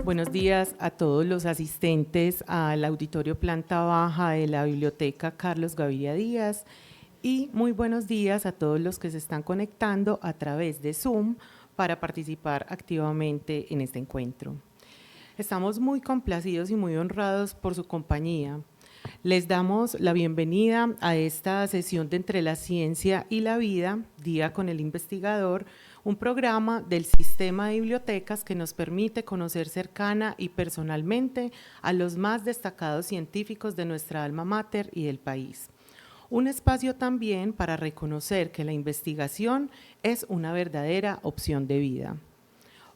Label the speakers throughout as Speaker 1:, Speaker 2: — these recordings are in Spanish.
Speaker 1: Buenos días a todos los asistentes al auditorio planta baja de la Biblioteca Carlos Gaviria Díaz y muy buenos días a todos los que se están conectando a través de Zoom para participar activamente en este encuentro. Estamos muy complacidos y muy honrados por su compañía. Les damos la bienvenida a esta sesión de Entre la Ciencia y la Vida, Día con el Investigador, un programa del sistema de bibliotecas que nos permite conocer cercana y personalmente a los más destacados científicos de nuestra alma mater y del país. Un espacio también para reconocer que la investigación es una verdadera opción de vida.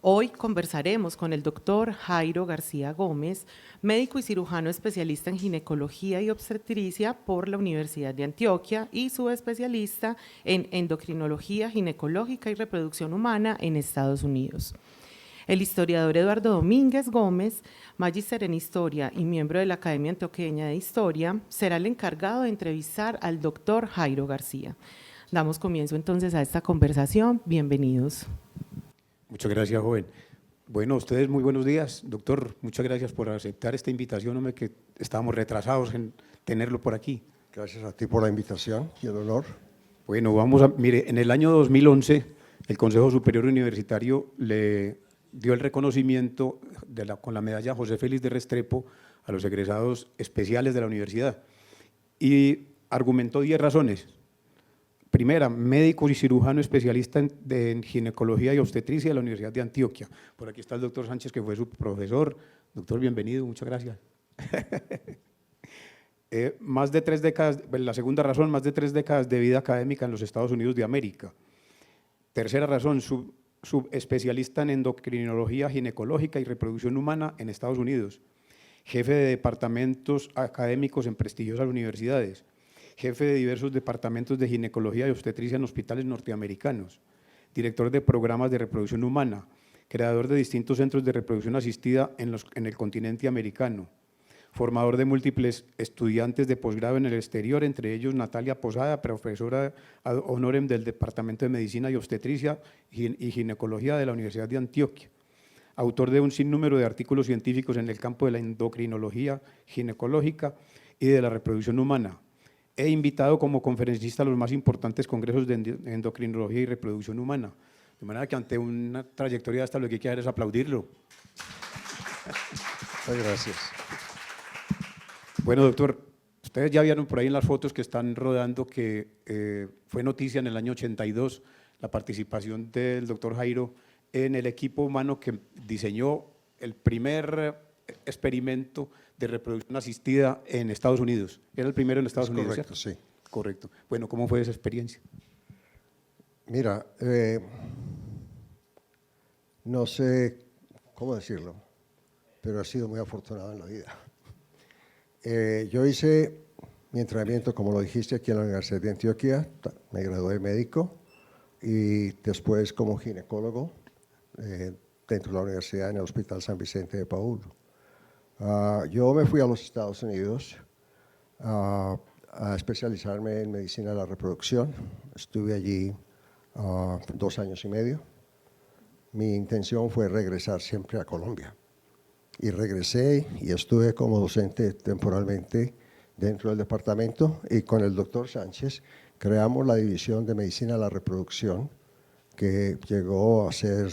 Speaker 1: Hoy conversaremos con el doctor Jairo García Gómez, médico y cirujano especialista en ginecología y obstetricia por la Universidad de Antioquia y subespecialista en endocrinología ginecológica y reproducción humana en Estados Unidos. El historiador Eduardo Domínguez Gómez, magíster en Historia y miembro de la Academia Antioqueña de Historia, será el encargado de entrevistar al doctor Jairo García. Damos comienzo entonces a esta conversación. Bienvenidos.
Speaker 2: Muchas gracias, joven. Bueno, a ustedes muy buenos días. Doctor, muchas gracias por aceptar esta invitación, hombre, que estábamos retrasados en tenerlo por aquí.
Speaker 3: Gracias a ti por la invitación y el honor.
Speaker 2: Bueno, mire, en el año 2011, el Consejo Superior Universitario le dio el reconocimiento con la medalla José Félix de Restrepo a los egresados especiales de la universidad y argumentó 10 razones. Primera, médico y cirujano especialista en ginecología y obstetricia de la Universidad de Antioquia. Por aquí está el doctor Sánchez, que fue su profesor. Doctor, bienvenido, muchas gracias. Más de 3 décadas, la segunda razón, más de 3 décadas de vida académica en los Estados Unidos de América. Tercera razón, subespecialista en endocrinología ginecológica y reproducción humana en Estados Unidos. Jefe de departamentos académicos en prestigiosas universidades. Jefe de diversos departamentos de ginecología y obstetricia en hospitales norteamericanos, director de programas de reproducción humana, creador de distintos centros de reproducción asistida en el continente americano, formador de múltiples estudiantes de posgrado en el exterior, entre ellos Natalia Posada, profesora ad honorem del Departamento de Medicina y Obstetricia y Ginecología de la Universidad de Antioquia, autor de un sinnúmero de artículos científicos en el campo de la endocrinología ginecológica y de la reproducción humana. He invitado como conferencista a los más importantes congresos de endocrinología y reproducción humana. De manera que ante una trayectoria hasta lo que hay que hacer es aplaudirlo.
Speaker 3: Muchas gracias.
Speaker 2: Bueno, doctor, ustedes ya vieron por ahí en las fotos que están rodando que fue noticia en el año 82 la participación del doctor Jairo en el equipo humano que diseñó el primer experimento de reproducción asistida en Estados Unidos. Era el primero en Estados Unidos,
Speaker 3: correcto,
Speaker 2: ¿cierto?
Speaker 3: Sí.
Speaker 2: Correcto. Bueno, ¿cómo fue esa experiencia?
Speaker 3: Mira, no sé cómo decirlo, pero he sido muy afortunado en la vida. Yo hice mi entrenamiento, como lo dijiste, aquí en la Universidad de Antioquia. Me gradué de médico y después como ginecólogo dentro de la universidad en el Hospital San Vicente de Paúl. Yo me fui a los Estados Unidos a especializarme en medicina de la reproducción. Estuve allí 2 años y medio. Mi intención fue regresar siempre a Colombia. Y regresé y estuve como docente temporalmente dentro del departamento y con el doctor Sánchez creamos la división de medicina de la reproducción que llegó a ser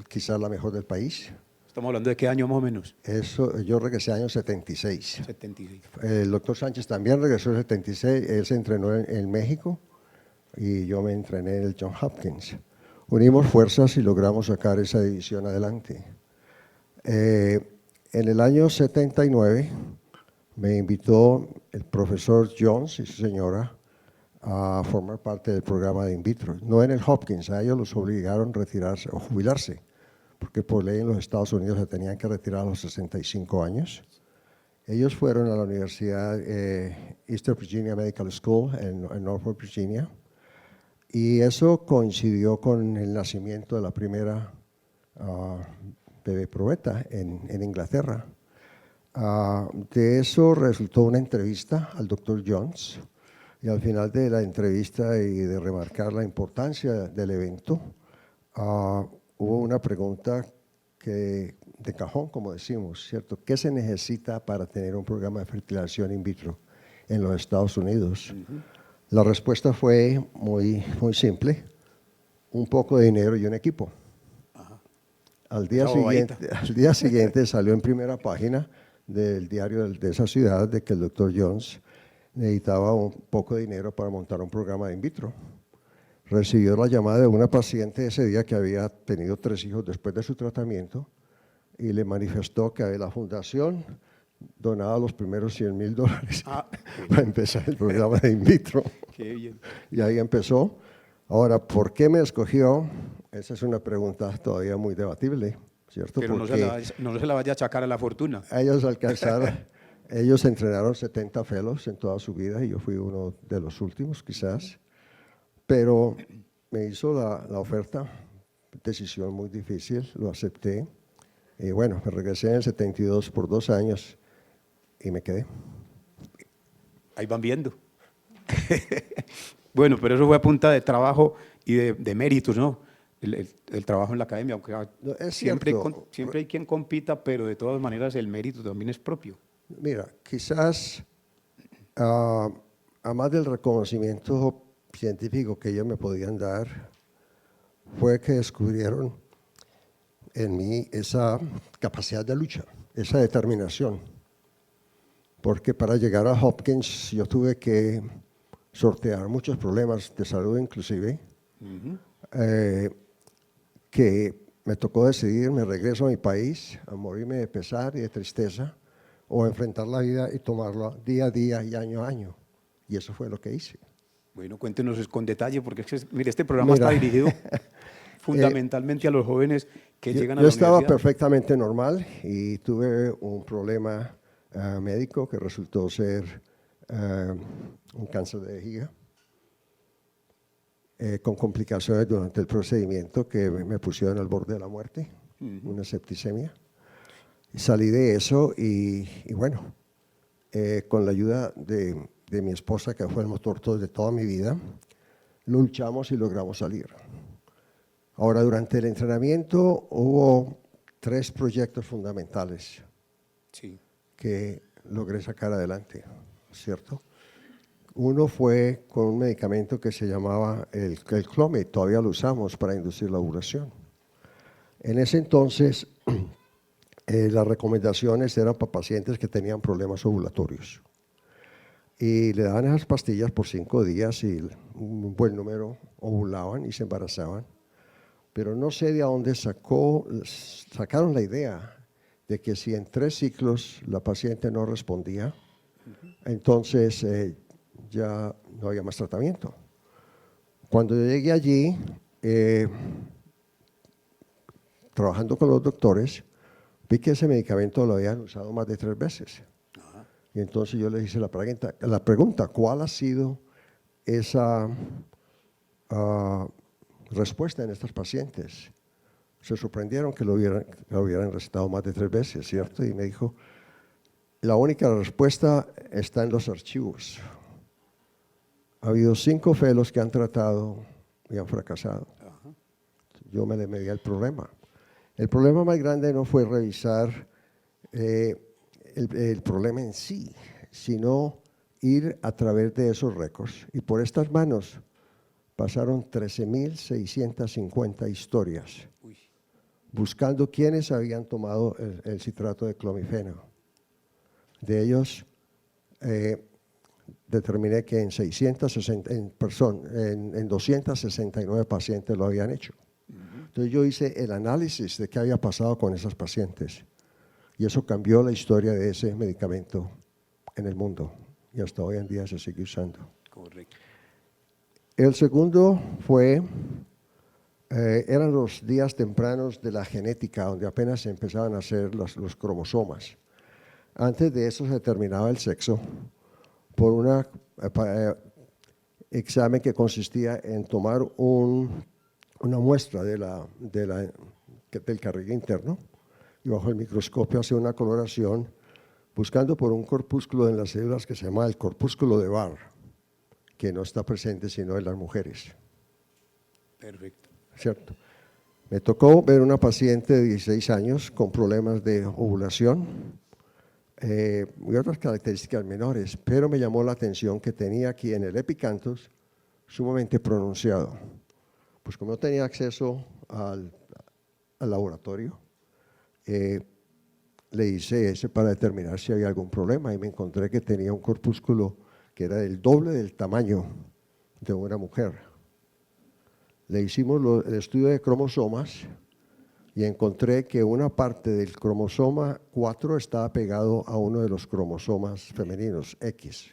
Speaker 3: quizás la mejor del país.
Speaker 2: ¿Estamos hablando de qué año más o menos?
Speaker 3: Eso, yo regresé en el año 76.
Speaker 2: 76.
Speaker 3: El doctor Sánchez también regresó en el 76, él se entrenó en México y yo me entrené en el Johns Hopkins. Unimos fuerzas y logramos sacar esa división adelante. En el año 79 me invitó el profesor Jones y su señora a formar parte del programa de in vitro. No en el Hopkins, a ellos los obligaron a retirarse o jubilarse, porque por ley en los Estados Unidos se tenían que retirar a los 65 años. Ellos fueron a la Universidad Eastern Virginia Medical School en Norfolk, Virginia, y eso coincidió con el nacimiento de la primera bebé probeta en Inglaterra. De eso resultó una entrevista al doctor Jones, y al final de la entrevista y de remarcar la importancia del evento, hubo una pregunta que de cajón, como decimos, ¿cierto? ¿Qué se necesita para tener un programa de fertilización in vitro en los Estados Unidos? La respuesta fue muy simple, un poco de dinero y un equipo. Al día siguiente salió en primera página del diario de esa ciudad de que el doctor Jones necesitaba un poco de dinero para montar un programa de in vitro. Recibió la llamada de una paciente ese día que había tenido 3 hijos después de su tratamiento y le manifestó que la fundación donaba los primeros $100,000 para empezar el programa de in vitro.
Speaker 2: Qué bien.
Speaker 3: Y ahí empezó. Ahora, ¿por qué me escogió? Esa es una pregunta todavía muy debatible, ¿cierto?
Speaker 2: Pero no se la vaya a achacar a la fortuna.
Speaker 3: Ellos entrenaron 70 fellows en toda su vida y yo fui uno de los últimos, quizás. Pero me hizo la oferta, decisión muy difícil, lo acepté. Y bueno, me regresé en el 72 por 2 años y me quedé.
Speaker 2: Ahí van viendo. Bueno, pero eso fue a punta de trabajo y de méritos, ¿no? El trabajo en la academia, aunque siempre hay quien compita, pero de todas maneras el mérito también es propio.
Speaker 3: Mira, quizás a más del reconocimiento científico que ellos me podían dar, fue que descubrieron en mí esa capacidad de lucha, esa determinación. Porque para llegar a Hopkins yo tuve que sortear muchos problemas de salud inclusive, que me tocó decidir, me regreso a mi país, a morirme de pesar y de tristeza, o enfrentar la vida y tomarla día a día y año a año. Y eso fue lo que hice.
Speaker 2: Bueno, cuéntenos con detalle, porque es que, mire, este programa está dirigido fundamentalmente a los jóvenes que llegan a la universidad.
Speaker 3: Yo estaba perfectamente normal y tuve un problema médico que resultó ser un cáncer de vejiga, con complicaciones durante el procedimiento que me pusieron al borde de la muerte, una septicemia. Y salí de eso y bueno, con la ayuda de mi esposa, que fue el motor de toda mi vida, luchamos y logramos salir. Ahora, durante el entrenamiento hubo 3 proyectos fundamentales que logré sacar adelante, ¿cierto? Uno fue con un medicamento que se llamaba el Clomid, todavía lo usamos para inducir la ovulación. En ese entonces, las recomendaciones eran para pacientes que tenían problemas ovulatorios. Y le daban esas pastillas por 5 días y un buen número ovulaban y se embarazaban. Pero no sé de dónde sacaron la idea de que si en 3 ciclos la paciente no respondía, entonces ya no había más tratamiento. Cuando yo llegué allí, trabajando con los doctores, vi que ese medicamento lo habían usado más de 3 veces. Y entonces yo les hice la pregunta, ¿cuál ha sido esa respuesta en estos pacientes? Se sorprendieron que lo hubieran recetado más de 3 veces, ¿cierto? Y me dijo, la única respuesta está en los archivos. Ha habido 5 fellows que han tratado y han fracasado. Yo me le medí el problema. El problema más grande no fue revisar el problema en sí, sino ir a través de esos récords. Y por estas manos pasaron 13.650 historias, buscando quiénes habían tomado el citrato de clomifeno. De ellos, determiné que en 269 pacientes lo habían hecho. Entonces yo hice el análisis de qué había pasado con esas pacientes. Y eso cambió la historia de ese medicamento en el mundo. Y hasta hoy en día se sigue usando.
Speaker 2: Correcto.
Speaker 3: El segundo fue, eran los días tempranos de la genética, donde apenas se empezaban a hacer los cromosomas. Antes de eso se determinaba el sexo por un examen que consistía en tomar una muestra del carril interno y bajo el microscopio hacer una coloración buscando por un corpúsculo en las células que se llama el corpúsculo de Barr, que no está presente sino en las mujeres.
Speaker 2: Perfecto.
Speaker 3: ¿Cierto? Me tocó ver una paciente de 16 años con problemas de ovulación y otras características menores, pero me llamó la atención que tenía aquí en el epicanthus sumamente pronunciado. Pues como no tenía acceso al laboratorio, le hice ese para determinar si había algún problema y me encontré que tenía un corpúsculo que era el doble del tamaño de una mujer. Le hicimos el estudio de cromosomas y encontré que una parte del cromosoma 4 estaba pegado a uno de los cromosomas femeninos, X.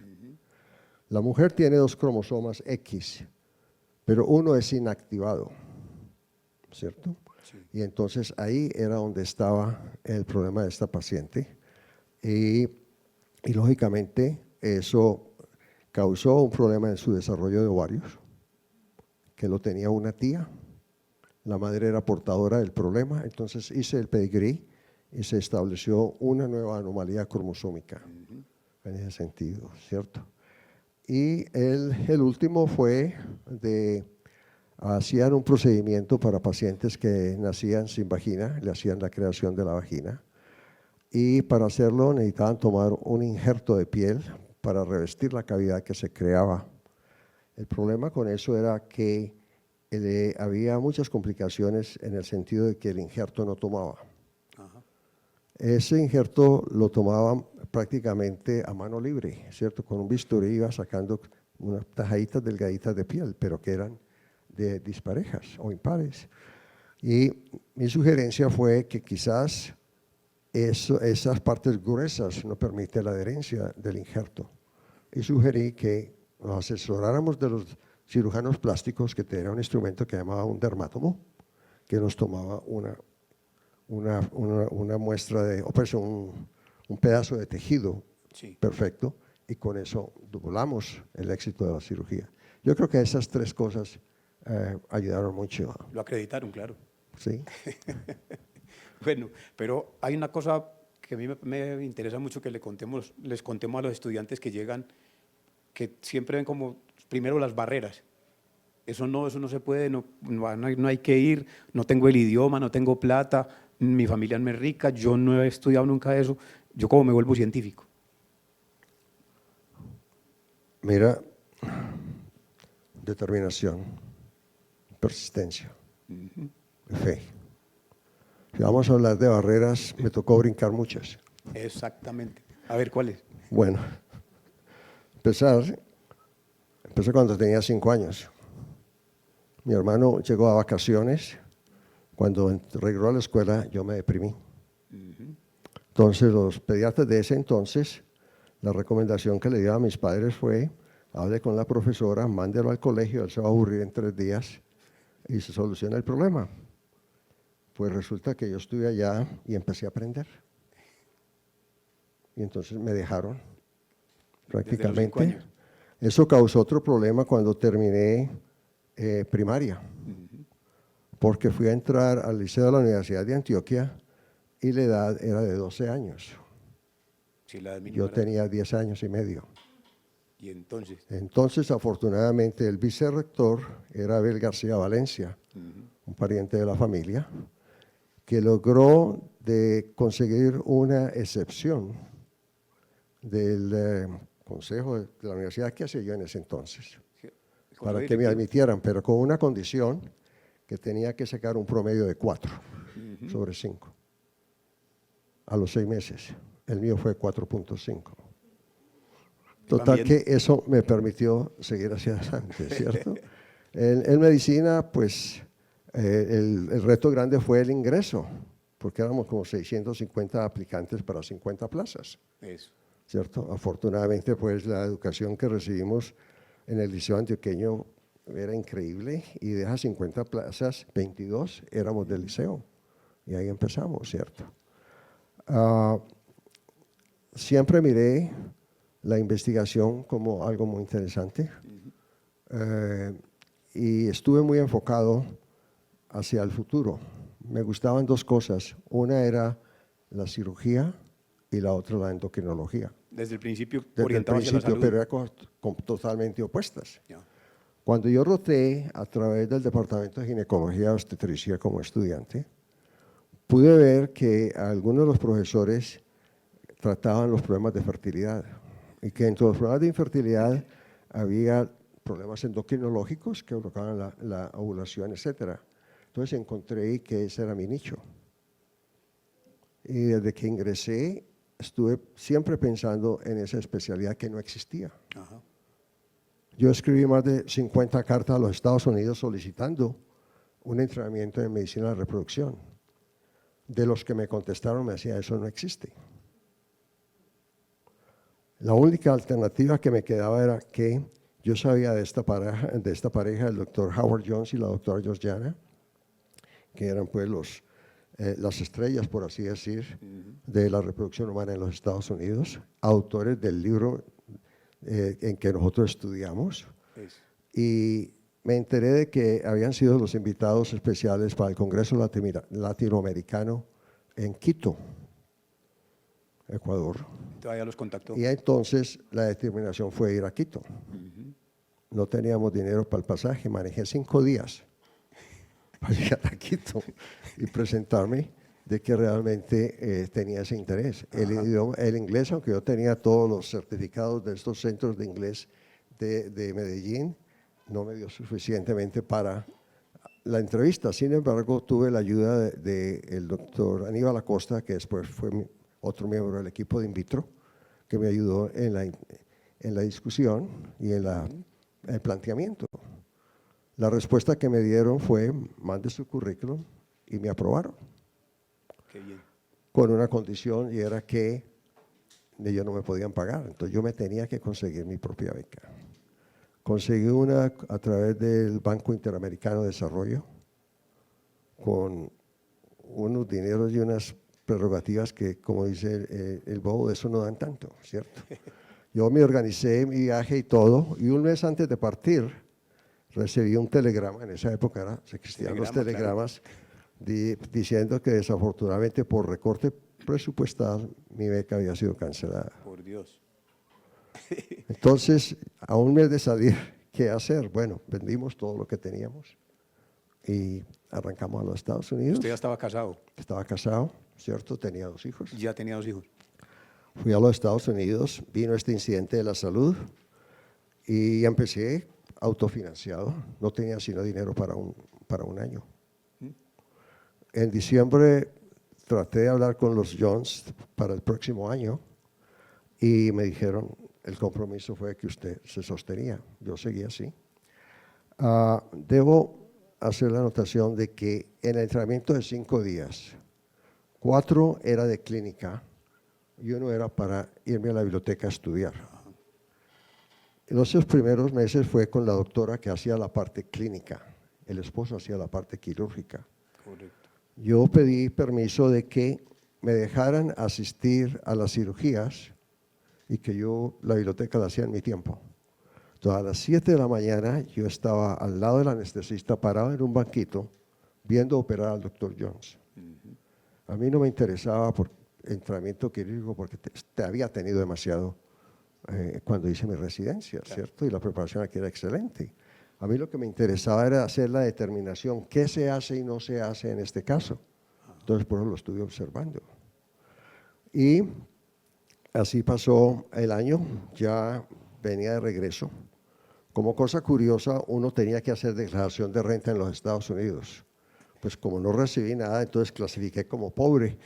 Speaker 3: La mujer tiene 2 cromosomas X, pero uno es inactivado, ¿cierto? Sí. Y entonces ahí era donde estaba el problema de esta paciente y lógicamente eso causó un problema en su desarrollo de ovarios, que lo tenía una tía, la madre era portadora del problema, entonces hice el pedigrí y se estableció una nueva anomalía cromosómica en ese sentido, ¿cierto? Y el último fue hacían un procedimiento para pacientes que nacían sin vagina, le hacían la creación de la vagina, y para hacerlo necesitaban tomar un injerto de piel para revestir la cavidad que se creaba. El problema con eso era que había muchas complicaciones en el sentido de que el injerto no tomaba. Ajá. Ese injerto lo tomaban prácticamente a mano libre, ¿cierto? Con un bisturí iba sacando unas tajaditas delgaditas de piel, pero que eran de disparejas o impares. Y mi sugerencia fue que quizás esas partes gruesas no permiten la adherencia del injerto. Y sugerí que nos asesoráramos de los cirujanos plásticos, que tenían un instrumento que llamaba un dermátomo, que nos tomaba una muestra de, un pedazo de tejido perfecto, y con eso doblamos el éxito de la cirugía. Yo creo que esas 3 cosas ayudaron mucho.
Speaker 2: Lo acreditaron, claro.
Speaker 3: Sí.
Speaker 2: Bueno, pero hay una cosa que a mí me interesa mucho que les contemos a los estudiantes que llegan, que siempre ven como primero las barreras. Eso no se puede, no hay que ir, no tengo el idioma, no tengo plata, mi familia no es rica, yo no he estudiado nunca eso, ¿yo cómo me vuelvo científico?
Speaker 3: Mira, determinación, persistencia, fe. Si vamos a hablar de barreras, me tocó brincar muchas.
Speaker 2: Exactamente. A ver, ¿cuáles?
Speaker 3: Bueno, empecé cuando tenía 5 años. Mi hermano llegó a vacaciones. Cuando regresó a la escuela, yo me deprimí. Entonces, los pediatras de ese entonces, la recomendación que le dio a mis padres fue: hable con la profesora, mándelo al colegio, él se va a aburrir en 3 días y se soluciona el problema. Pues resulta que yo estuve allá y empecé a aprender. Y entonces me dejaron prácticamente. Eso causó otro problema cuando terminé primaria, porque fui a entrar al liceo de la Universidad de Antioquia y la edad era de 12 años.
Speaker 2: Sí, la edad
Speaker 3: yo tenía 10 años y medio.
Speaker 2: ¿Y entonces?
Speaker 3: Entonces, afortunadamente, el vicerrector era Abel García Valencia, un pariente de la familia, que logró conseguir una excepción del consejo de la universidad que hacía yo en ese entonces, para que me admitieran, pero con una condición, que tenía que sacar un promedio de 4 sobre 5 a los 6 meses. El mío fue 4.5. Total que eso me permitió seguir hacia adelante, ¿cierto? En medicina, pues, el reto grande fue el ingreso, porque éramos como 650 aplicantes para 50 plazas.
Speaker 2: Eso.
Speaker 3: ¿Cierto? Afortunadamente, pues, la educación que recibimos en el liceo antioqueño era increíble, y de esas 50 plazas, 22 éramos del liceo, y ahí empezamos, ¿cierto? Siempre miré la investigación como algo muy interesante, y estuve muy enfocado hacia el futuro. Me gustaban 2 cosas, una era la cirugía y la otra la endocrinología.
Speaker 2: Desde el principio
Speaker 3: Desde
Speaker 2: orientado
Speaker 3: el principio,
Speaker 2: hacia la salud.
Speaker 3: pero eran totalmente opuestas.
Speaker 2: Ya.
Speaker 3: Cuando yo roté a través del Departamento de Ginecología y Obstetricia como estudiante, pude ver que algunos de los profesores trataban los problemas de fertilidad y que entre los problemas de infertilidad había problemas endocrinológicos que bloqueaban la ovulación, etc. Entonces encontré que ese era mi nicho. Y desde que ingresé, estuve siempre pensando en esa especialidad que no existía.
Speaker 2: Ajá.
Speaker 3: Yo escribí más de 50 cartas a los Estados Unidos solicitando un entrenamiento en medicina de la reproducción. De los que me contestaron me decía, eso no existe. La única alternativa que me quedaba era que yo sabía de esta pareja, el doctor Howard Jones y la doctora Georgiana, que eran pues las estrellas, por así decir, de la reproducción humana en los Estados Unidos, autores del libro en que nosotros estudiamos. Y me enteré de que habían sido los invitados especiales para el Congreso Latinoamericano en Quito, Ecuador.
Speaker 2: Todavía los contactó.
Speaker 3: Y entonces la determinación fue ir a Quito. No teníamos dinero para el pasaje, manejé 5 días para llegar a Quito y presentarme de que realmente tenía ese interés. El inglés, aunque yo tenía todos los certificados de estos centros de inglés de Medellín, no me dio suficientemente para la entrevista. Sin embargo, tuve la ayuda del doctor Aníbal Acosta, que después fue otro miembro del equipo de in vitro, que me ayudó en la discusión y en el planteamiento. La respuesta que me dieron fue, mande su currículum, y me aprobaron.
Speaker 2: Qué bien.
Speaker 3: Con una condición, y era que ellos no me podían pagar, entonces yo me tenía que conseguir mi propia beca. Conseguí una a través del Banco Interamericano de Desarrollo, con unos dineros y unas prerrogativas que, como dice el bobo, de eso no dan tanto, ¿cierto? Yo me organicé mi viaje y todo, y un mes antes de partir recibí un telegrama, en esa época existían los telegramas, claro, diciendo que desafortunadamente por recorte presupuestal mi beca había sido cancelada.
Speaker 2: Por Dios.
Speaker 3: Entonces, a un mes de salir, ¿qué hacer? Bueno, vendimos todo lo que teníamos y arrancamos a los Estados Unidos.
Speaker 2: ¿Usted ya estaba casado?
Speaker 3: Estaba casado, ¿cierto? Tenía 2 hijos.
Speaker 2: Ya tenía 2 hijos.
Speaker 3: Fui a los Estados Unidos, vino este incidente de la salud y empecé autofinanciado. No tenía sino dinero para un año. En diciembre traté de hablar con los Jones para el próximo año y me dijeron, el compromiso fue que usted se sostenía. Yo seguí así. Debo hacer la anotación de que en el entrenamiento de 5 días, 4 era de clínica y 1 era para irme a la biblioteca a estudiar. En esos primeros meses fue con la doctora que hacía la parte clínica, el esposo hacía la parte quirúrgica.
Speaker 2: Correcto.
Speaker 3: Yo pedí permiso de que me dejaran asistir a las cirugías y que yo la biblioteca la hacía en mi tiempo. Entonces, a las 7 de la mañana yo estaba al lado del anestesista, parado en un banquito, viendo operar al doctor Jones. A mí no me interesaba por entrenamiento quirúrgico porque había tenido demasiado cuando hice mi residencia, claro, ¿cierto? Y la preparación aquí era excelente. A mí lo que me interesaba era hacer la determinación, qué se hace y no se hace en este caso. Entonces, por eso lo estuve observando. Y así pasó el año, ya venía de regreso. Como cosa curiosa, uno tenía que hacer declaración de renta en los Estados Unidos. Pues como no recibí nada, entonces clasifiqué como pobre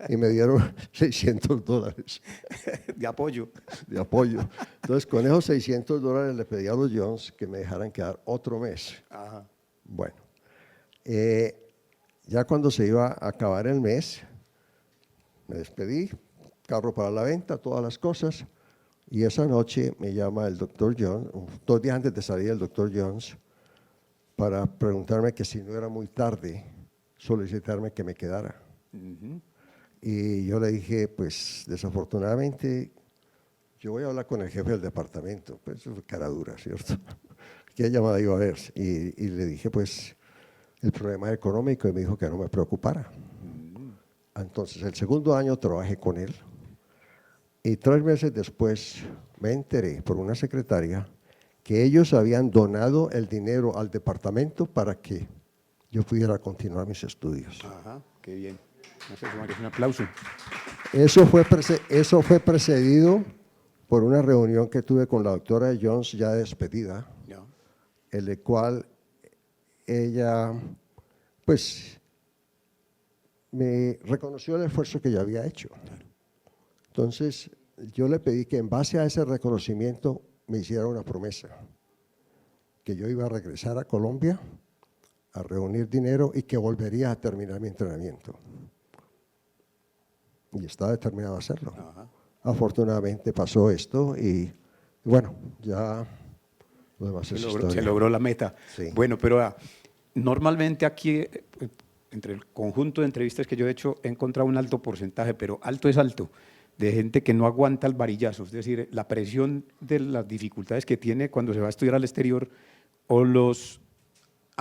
Speaker 3: y me dieron $600.
Speaker 2: De apoyo.
Speaker 3: De apoyo. Entonces, con esos $600 le pedí a los Jones que me dejaran quedar otro mes.
Speaker 2: Ajá.
Speaker 3: Bueno, ya cuando se iba a acabar el mes, me despedí, carro para la venta, todas las cosas, y esa noche me llama el doctor Jones, 2 días antes de salir el doctor Jones, para preguntarme que si no era muy tarde, solicitarme que me quedara. Y yo le dije, pues desafortunadamente, yo voy a hablar con el jefe del departamento. Pues eso fue cara dura, ¿cierto? ¿Qué llamada iba a ver? Y le dije, pues, el problema económico, y me dijo que no me preocupara. Entonces, el segundo año trabajé con él, y 3 meses después me enteré por una secretaria que ellos habían donado el dinero al departamento para que yo pudiera continuar mis estudios.
Speaker 2: Ajá, qué bien. No sé, María, un aplauso.
Speaker 3: Eso fue precedido por una reunión que tuve con la doctora Jones ya despedida,
Speaker 2: Ya.
Speaker 3: en la cual ella, pues, me reconoció el esfuerzo que yo había hecho. Entonces, yo le pedí que en base a ese reconocimiento me hiciera una promesa, que yo iba a regresar a Colombia a reunir dinero y que volvería a terminar mi entrenamiento. Y estaba determinado a hacerlo.
Speaker 2: Ajá.
Speaker 3: Afortunadamente pasó esto y bueno, ya lo demás es historia.
Speaker 2: Se logró la meta.
Speaker 3: Sí.
Speaker 2: Bueno, pero normalmente aquí, entre el conjunto de entrevistas que yo he hecho, he encontrado un alto porcentaje, pero alto es alto, de gente que no aguanta el varillazo, es decir, la presión de las dificultades que tiene cuando se va a estudiar al exterior, o los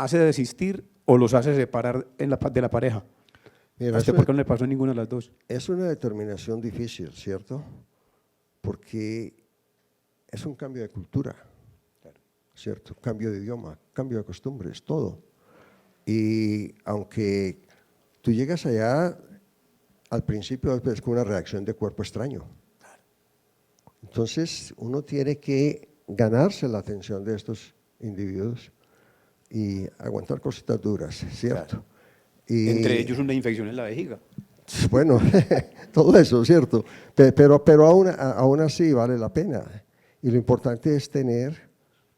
Speaker 2: hace desistir o los hace separar de la pareja.
Speaker 3: Mira,
Speaker 2: ¿A usted por qué no le pasó ninguna de las dos?
Speaker 3: es una determinación difícil, ¿cierto? Porque es un cambio de cultura, ¿cierto? Cambio de idioma, cambio de costumbres, todo. Y aunque tú llegas allá, al principio es con una reacción de cuerpo extraño. Entonces, uno tiene que ganarse la atención de estos individuos y aguantar cositas duras, ¿cierto?
Speaker 2: Claro.
Speaker 3: Y,
Speaker 2: Entre ellos una infección en la vejiga.
Speaker 3: bueno, todo eso, ¿cierto? Pero aún así vale la pena. Y lo importante es tener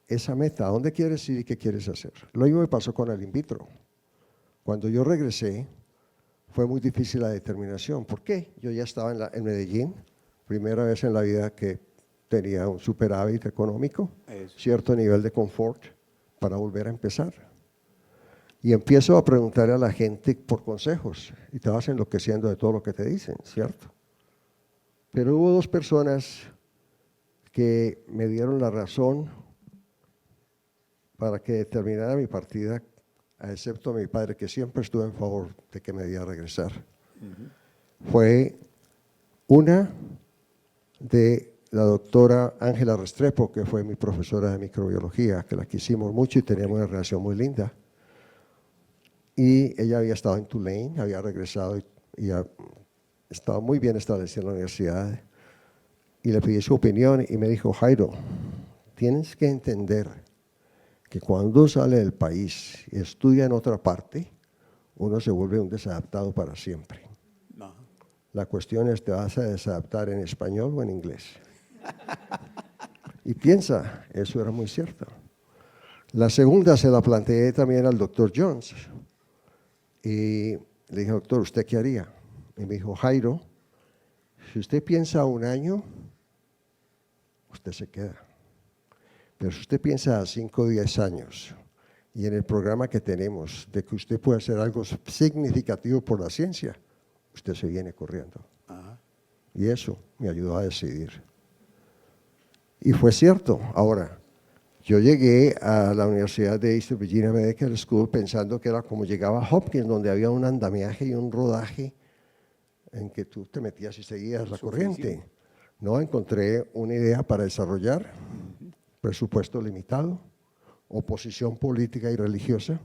Speaker 3: esa meta. ¿A dónde quieres ir y qué quieres hacer? Lo mismo me pasó con el in vitro. Cuando yo regresé, fue muy difícil la determinación. ¿Por qué? Yo ya estaba en Medellín, primera vez en la vida que tenía un superávit económico,
Speaker 2: Eso.
Speaker 3: cierto nivel de confort para volver a empezar. Y empiezo a preguntarle a la gente por consejos y te vas enloqueciendo de todo lo que te dicen, ¿cierto? Pero hubo dos personas que me dieron la razón para que terminara mi partida, excepto a mi padre, que siempre estuvo en favor de que me diera regresar. Fue una de la doctora Ángela Restrepo, que fue mi profesora de microbiología, que la quisimos mucho y teníamos una relación muy linda. Y ella había estado en Tulane, había regresado y estaba muy bien establecida en la universidad. Y le pedí su opinión y me dijo, Jairo, tienes que entender que cuando sale del país y estudia en otra parte, uno se vuelve un desadaptado para siempre.
Speaker 2: No.
Speaker 3: La cuestión es, ¿te vas a desadaptar en español o en inglés? Y piensa, eso era muy cierto. La segunda se la planteé también al doctor Jones. Y le dije, doctor, ¿usted qué haría? Y me dijo, Jairo, si usted piensa un año, usted se queda. Pero si usted piensa a 5 o 10 años, y en el programa que tenemos, de que usted puede hacer algo significativo por la ciencia, usted se viene corriendo.
Speaker 2: Ajá.
Speaker 3: Y eso me ayudó a decidir. Y fue cierto. Ahora, yo llegué a la Universidad de East Virginia Medical School pensando que era como llegaba a Hopkins, donde había un andamiaje y un rodaje en que tú te metías y seguías la corriente. No, encontré una idea para desarrollar, presupuesto limitado, oposición política y religiosa,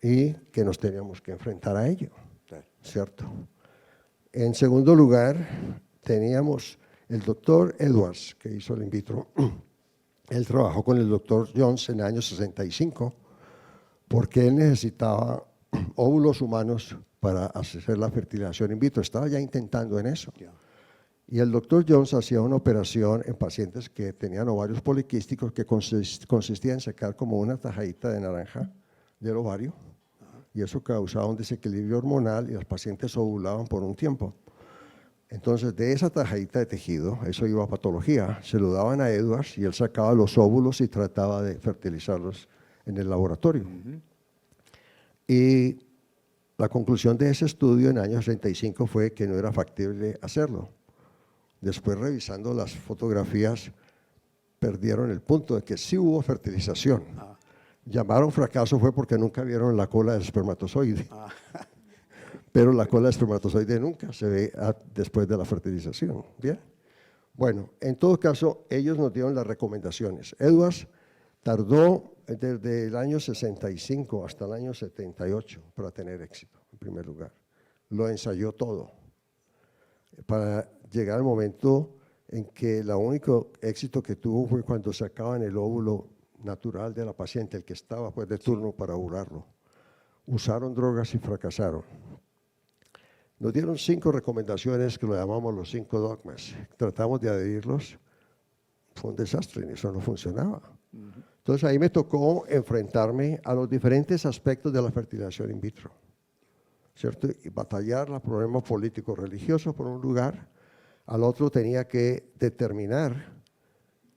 Speaker 3: y que nos teníamos que enfrentar a ello, ¿cierto? En segundo lugar, teníamos el doctor Edwards, que hizo el in vitro. Él trabajó con el doctor Jones en el año 65 porque él necesitaba óvulos humanos para hacer la fertilización in vitro. Estaba ya intentando en eso. Y el doctor Jones hacía una operación en pacientes que tenían ovarios poliquísticos que consistía en sacar como una tajadita de naranja del ovario, y eso causaba un desequilibrio hormonal y los pacientes ovulaban por un tiempo. Entonces, de esa tajadita de tejido, eso iba a patología, se lo daban a Edwards y él sacaba los óvulos y trataba de fertilizarlos en el laboratorio. Y la conclusión de ese estudio en el año 65 fue que no era factible hacerlo. Después, revisando las fotografías, perdieron el punto de que sí hubo fertilización. Llamaron fracaso fue porque nunca vieron la cola del espermatozoide. Pero la cola del espermatozoide nunca se ve después de la fertilización. Bien. Bueno, en todo caso, ellos nos dieron las recomendaciones. Edwards tardó desde el año 65 hasta el año 78 para tener éxito, en primer lugar. Lo ensayó todo para llegar al momento en que el único éxito que tuvo fue cuando sacaban el óvulo natural de la paciente, el que estaba pues de turno para ovularlo. Usaron drogas y fracasaron. Nos dieron 5 recomendaciones que lo llamamos los 5 dogmas. Tratamos de adherirlos. Fue un desastre, eso no funcionaba. Entonces ahí me tocó enfrentarme a los diferentes aspectos de la fertilización in vitro, ¿cierto? Y batallar los problemas políticos religiosos por un lugar, al otro tenía que determinar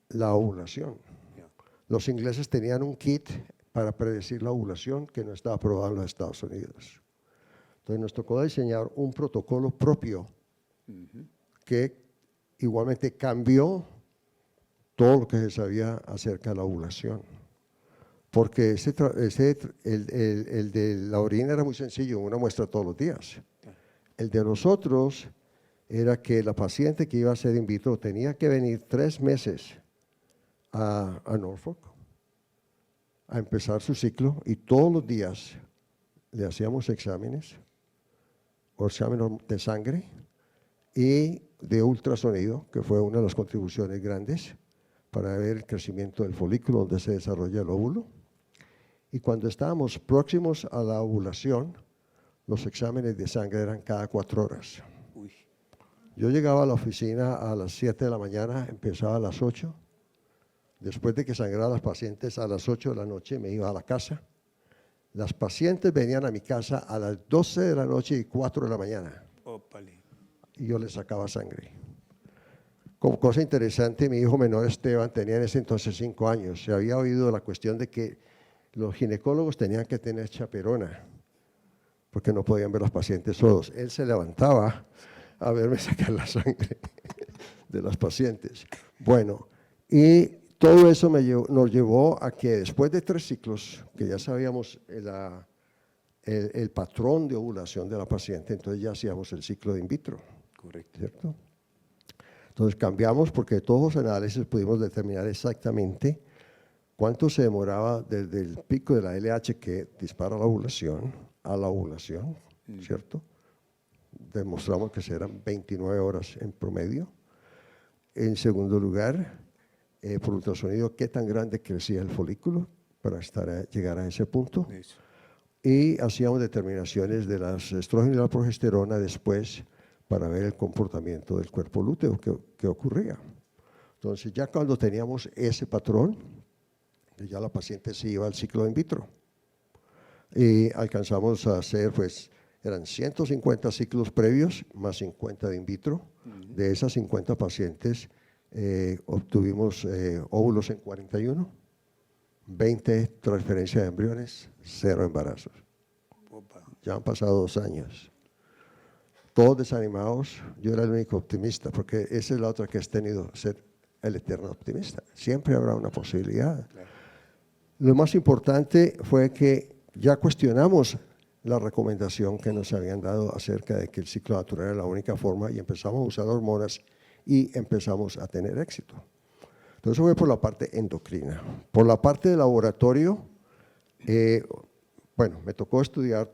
Speaker 3: la ovulación. Los ingleses tenían un kit para predecir la ovulación que no estaba aprobado en los Estados Unidos. Entonces nos tocó diseñar un protocolo propio que igualmente cambió todo lo que se sabía acerca de la ovulación. Porque el de la orina era muy sencillo, una muestra todos los días. El de nosotros era que la paciente que iba a ser in vitro tenía que venir 3 meses a Norfolk a empezar su ciclo y todos los días le hacíamos exámenes de sangre y de ultrasonido, que fue una de las contribuciones grandes para ver el crecimiento del folículo donde se desarrolla el óvulo. Y cuando estábamos próximos a la ovulación, los exámenes de sangre eran cada 4 horas.
Speaker 2: Uy.
Speaker 3: Yo llegaba a la oficina a las 7 de la mañana, empezaba a las 8. Después de que sangraba a las pacientes a las 8 de la noche, me iba a la casa. Las pacientes venían a mi casa a las 12 de la noche y 4 de la mañana.
Speaker 2: Ópale.
Speaker 3: Y yo les sacaba sangre. Como cosa interesante, mi hijo menor Esteban tenía en ese entonces 5 años. Se había oído la cuestión de que los ginecólogos tenían que tener chaperona, porque no podían ver los pacientes solos. Él se levantaba a verme sacar la sangre de las pacientes. Bueno, y todo eso nos llevó a que después de 3 ciclos, que ya sabíamos el patrón de ovulación de la paciente, entonces ya hacíamos el ciclo de in vitro.
Speaker 2: Correcto.
Speaker 3: ¿Cierto? Entonces cambiamos porque de todos los análisis pudimos determinar exactamente cuánto se demoraba desde el pico de la LH que dispara la ovulación a la ovulación, ¿cierto? Demostramos que serán 29 horas en promedio. En segundo lugar, por ultrasonido, qué tan grande crecía el folículo para llegar a ese punto.
Speaker 2: Eso.
Speaker 3: Y hacíamos determinaciones de las estrógenos y la progesterona después para ver el comportamiento del cuerpo lúteo que ocurría. Entonces, ya cuando teníamos ese patrón, ya la paciente se iba al ciclo in vitro. Y alcanzamos a hacer, pues, eran 150 ciclos previos más 50 de in vitro. De esas 50 pacientes obtuvimos óvulos en 41, 20 transferencias de embriones, 0 embarazos.
Speaker 2: Opa.
Speaker 3: Ya han pasado 2 años. Todos desanimados, yo era el único optimista, porque esa es la otra que has tenido, ser el eterno optimista. Siempre habrá una posibilidad.
Speaker 2: Claro.
Speaker 3: Lo más importante fue que ya cuestionamos la recomendación que nos habían dado acerca de que el ciclo natural era la única forma y empezamos a usar hormonas y empezamos a tener éxito. Entonces eso fue por la parte endocrina. Por la parte de laboratorio, bueno, me tocó estudiar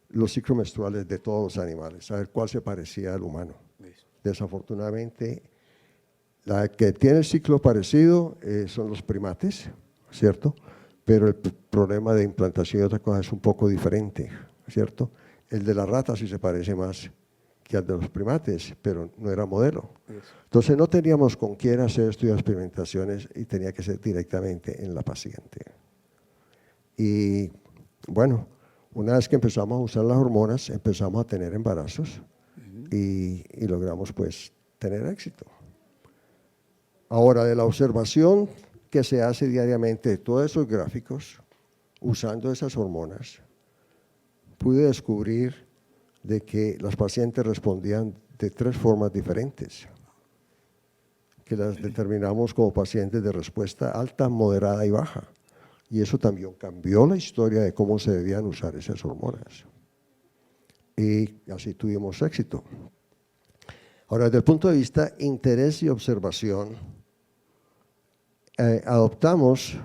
Speaker 3: los ciclos menstruales de todos los animales, saber cuál se parecía al humano.
Speaker 2: Eso.
Speaker 3: Desafortunadamente, la que tiene el ciclo parecido son los primates, ¿cierto? Pero el problema de implantación y otra cosa es un poco diferente, ¿cierto? El de la rata sí se parece más que al de los primates, pero no era modelo.
Speaker 2: Eso.
Speaker 3: Entonces no teníamos con quién hacer estudios de experimentaciones y tenía que ser directamente en la paciente. Y bueno, una vez que empezamos a usar las hormonas, empezamos a tener embarazos y logramos pues tener éxito. Ahora, de la observación que se hace diariamente de todos esos gráficos, usando esas hormonas, pude descubrir de que las pacientes respondían de 3 formas diferentes, que las determinamos como pacientes de respuesta alta, moderada y baja. Y eso también cambió la historia de cómo se debían usar esas hormonas. Y así tuvimos éxito. Ahora, desde el punto de vista interés y observación, adoptamos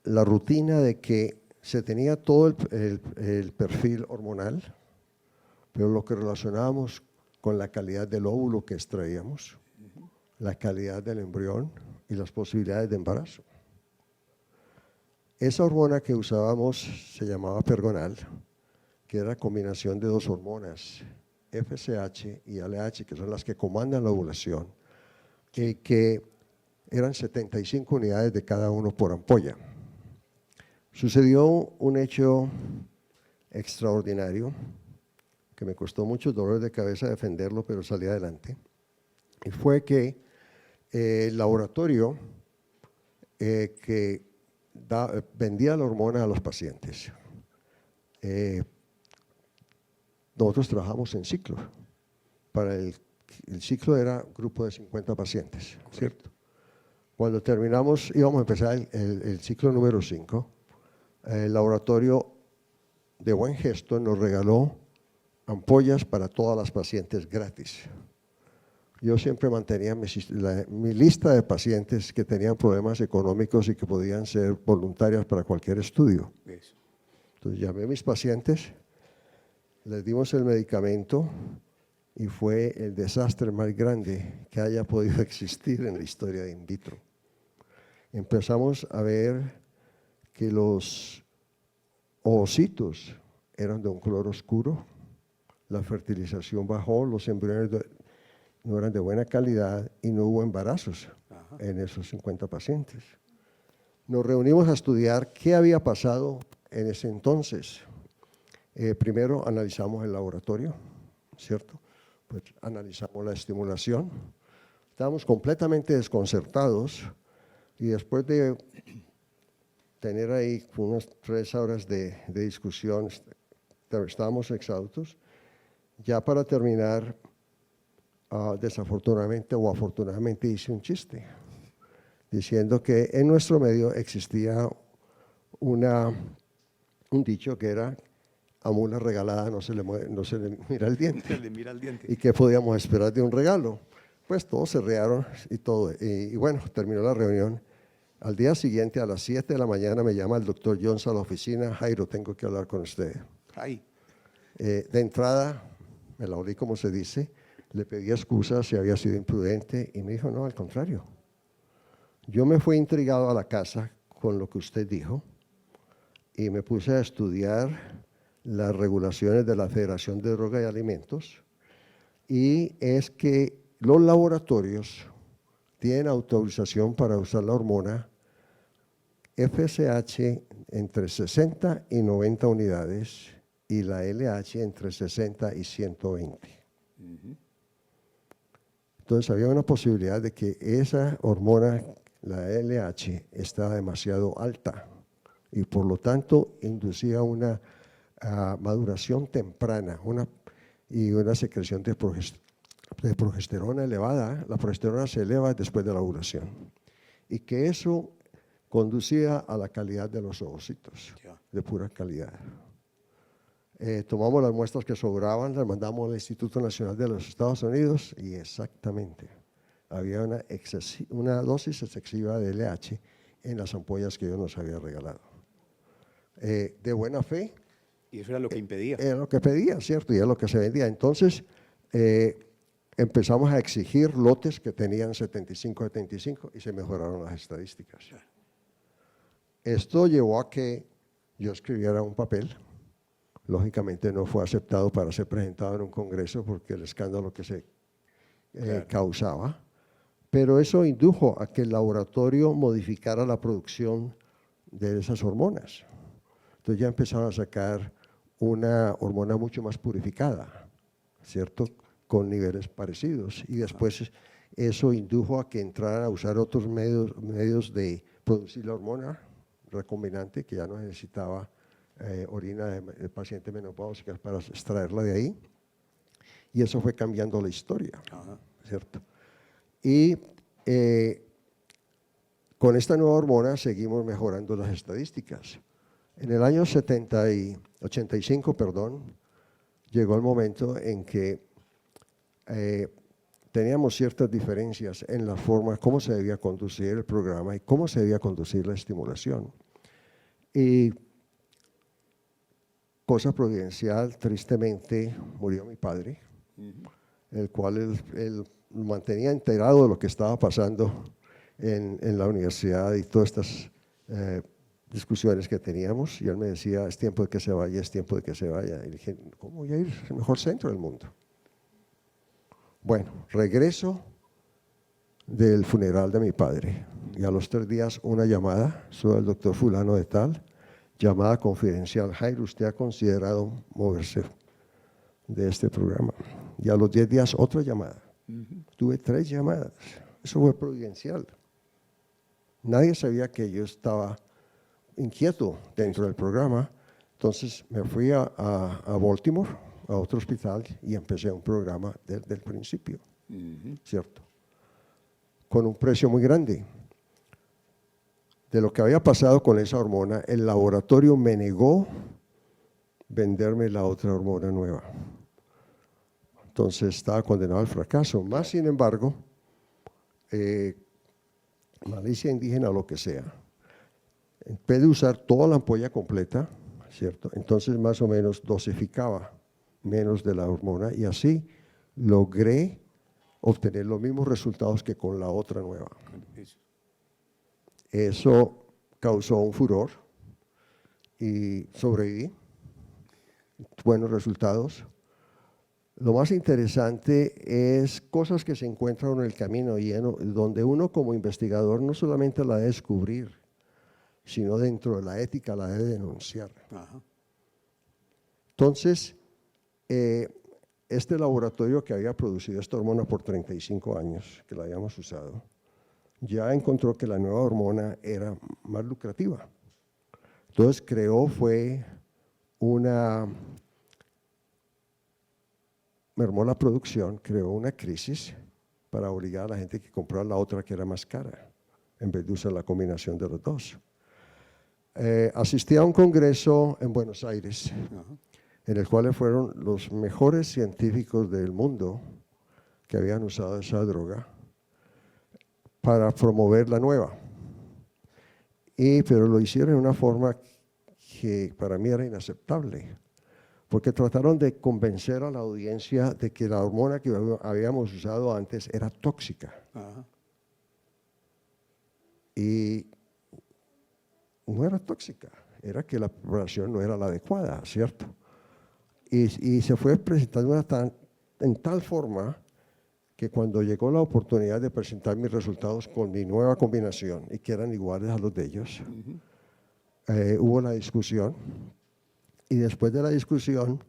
Speaker 3: la rutina de que se tenía todo el perfil hormonal, pero lo que relacionábamos con la calidad del óvulo que extraíamos, la calidad del embrión y las posibilidades de embarazo. Esa hormona que usábamos se llamaba Pergonal, que era combinación de dos hormonas, FSH y LH, que son las que comandan la ovulación, que eran 75 unidades de cada uno por ampolla. Sucedió un hecho extraordinario, que me costó muchos dolores de cabeza defenderlo, pero salí adelante, y fue que el laboratorio que vendía la hormona a los pacientes, nosotros trabajamos en ciclo. Para el ciclo era un grupo de 50 pacientes, ¿cierto? Cuando terminamos, íbamos a empezar el ciclo número 5, el laboratorio de buen gesto nos regaló ampollas para todas las pacientes gratis. Yo siempre mantenía mi lista de pacientes que tenían problemas económicos y que podían ser voluntarias para cualquier estudio. Entonces llamé a mis pacientes, les dimos el medicamento y fue el desastre más grande que haya podido existir en la historia de in vitro. Empezamos a ver que los ovocitos eran de un color oscuro, la fertilización bajó, los embriones no eran de buena calidad y no hubo embarazos en esos 50 pacientes. Nos reunimos a estudiar qué había pasado en ese entonces. Primero analizamos el laboratorio, ¿cierto? Pues analizamos la estimulación. Estábamos completamente desconcertados y después de tener ahí unas 3 horas de discusión, estábamos exhaustos. Ya para terminar, desafortunadamente o afortunadamente hice un chiste, diciendo que en nuestro medio existía un dicho que era: a mula regalada no se le mira el diente. ¿Y qué podíamos esperar de un regalo? Pues todos se rearon y todo. Y bueno, terminó la reunión. Al día siguiente, a las 7 de la mañana, me llama el doctor Jones a la oficina: Jairo, tengo que hablar con usted. De entrada, me la olí como se dice, le pedí excusas si había sido imprudente y me dijo: no, al contrario. Yo me fui intrigado a la casa con lo que usted dijo y me puse a estudiar las regulaciones de la Federación de Drogas y Alimentos, y es que los laboratorios tienen autorización para usar la hormona FSH entre 60 y 90 unidades y la LH entre 60 y 120. Entonces había una posibilidad de que esa hormona, la LH, estaba demasiado alta y por lo tanto inducía una maduración temprana y una secreción de progesterona elevada. La progesterona se eleva después de la ovulación y que eso conducía a la calidad de los ovocitos, de pura calidad. Tomamos las muestras que sobraban, las mandamos al Instituto Nacional de los Estados Unidos y exactamente, había una dosis excesiva de LH en las ampollas que yo nos había regalado. De buena fe.
Speaker 2: Y eso era lo que impedía.
Speaker 3: Era lo que pedía, ¿cierto? Y era lo que se vendía. Entonces, empezamos a exigir lotes que tenían 75 y se mejoraron las estadísticas. Esto llevó a que yo escribiera un papel. Lógicamente no fue aceptado para ser presentado en un congreso porque el escándalo que se causaba, pero eso indujo a que el laboratorio modificara la producción de esas hormonas. Entonces ya empezaron a sacar una hormona mucho más purificada, ¿cierto? Con niveles parecidos. Y después eso indujo a que entraran a usar otros medios de producir la hormona recombinante, que ya no necesitaba orina de paciente menopáusica para extraerla de ahí. Y eso fue cambiando la historia, ¿cierto? Y con esta nueva hormona seguimos mejorando las estadísticas. En el año 85, llegó el momento en que teníamos ciertas diferencias en la forma cómo se debía conducir el programa y cómo se debía conducir la estimulación. Y cosa providencial, tristemente, murió mi padre, el cual él mantenía enterado de lo que estaba pasando en la universidad y todas estas discusiones que teníamos, y él me decía, es tiempo de que se vaya, es tiempo de que se vaya. Y dije, ¿cómo voy a ir al mejor centro del mundo? Bueno, regreso del funeral de mi padre, y a los 3 días una llamada, soy el doctor fulano de tal, llamada confidencial, Jairo, usted ha considerado moverse de este programa. Y a los 10 días otra llamada. Tuve 3 llamadas, eso fue providencial. Nadie sabía que yo estaba inquieto dentro del programa, entonces me fui a Baltimore, a otro hospital, y empecé un programa desde el principio, ¿cierto? Con un precio muy grande. De lo que había pasado con esa hormona, el laboratorio me negó venderme la otra hormona nueva. Entonces estaba condenado al fracaso. Más sin embargo, malicia indígena o lo que sea, en vez de usar toda la ampolla completa, ¿cierto? Entonces más o menos dosificaba menos de la hormona y así logré obtener los mismos resultados que con la otra nueva. Eso causó un furor y sobreviví, buenos resultados. Lo más interesante es cosas que se encuentran en el camino donde uno como investigador no solamente la debe descubrir, sino dentro de la ética la debe denunciar. Ajá. Entonces, este laboratorio que había producido esta hormona por 35 años, que la habíamos usado, ya encontró que la nueva hormona era más lucrativa. Entonces mermó la producción, creó una crisis para obligar a la gente que comprara la otra que era más cara, en vez de usar la combinación de los dos. Asistí a un congreso en Buenos Aires, en el cual fueron los mejores científicos del mundo que habían usado esa droga para promover la nueva. Pero lo hicieron de una forma que para mí era inaceptable, porque trataron de convencer a la audiencia de que la hormona que habíamos usado antes era tóxica. Ajá. Y no era tóxica, era que la preparación no era la adecuada, ¿cierto? Y se fue presentando en tal forma que cuando llegó la oportunidad de presentar mis resultados con mi nueva combinación y que eran iguales a los de ellos, hubo la discusión, y después de la discusión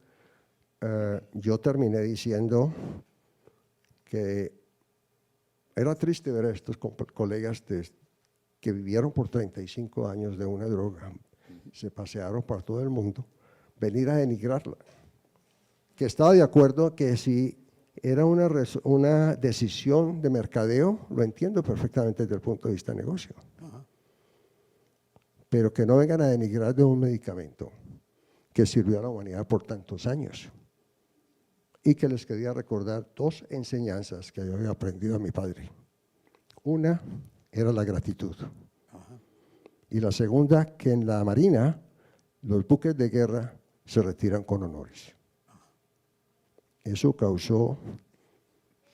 Speaker 3: yo terminé diciendo que era triste ver a estos colegas que vivieron por 35 años de una droga, se pasearon por todo el mundo, venir a denigrarla. Que estaba de acuerdo que si era una decisión de mercadeo, lo entiendo perfectamente desde el punto de vista de negocio. Pero que no vengan a denigrar de un medicamento que sirvió a la humanidad por tantos años. Y que les quería recordar 2 enseñanzas que yo había aprendido a mi padre. Una era la gratitud. Y la segunda, que en la Marina los buques de guerra se retiran con honores. Eso causó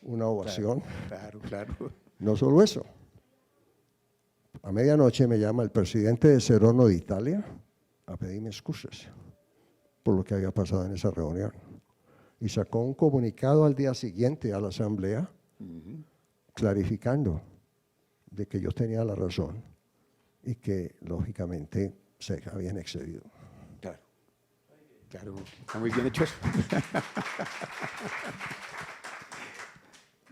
Speaker 3: una ovación.
Speaker 2: Claro.
Speaker 3: No solo eso. A medianoche me llama el presidente de Serono de Italia a pedirme excusas por lo que había pasado en esa reunión. Y sacó un comunicado al día siguiente a la asamblea clarificando de que yo tenía la razón y que lógicamente se habían excedido.
Speaker 2: Claro, está muy bien hecho eso.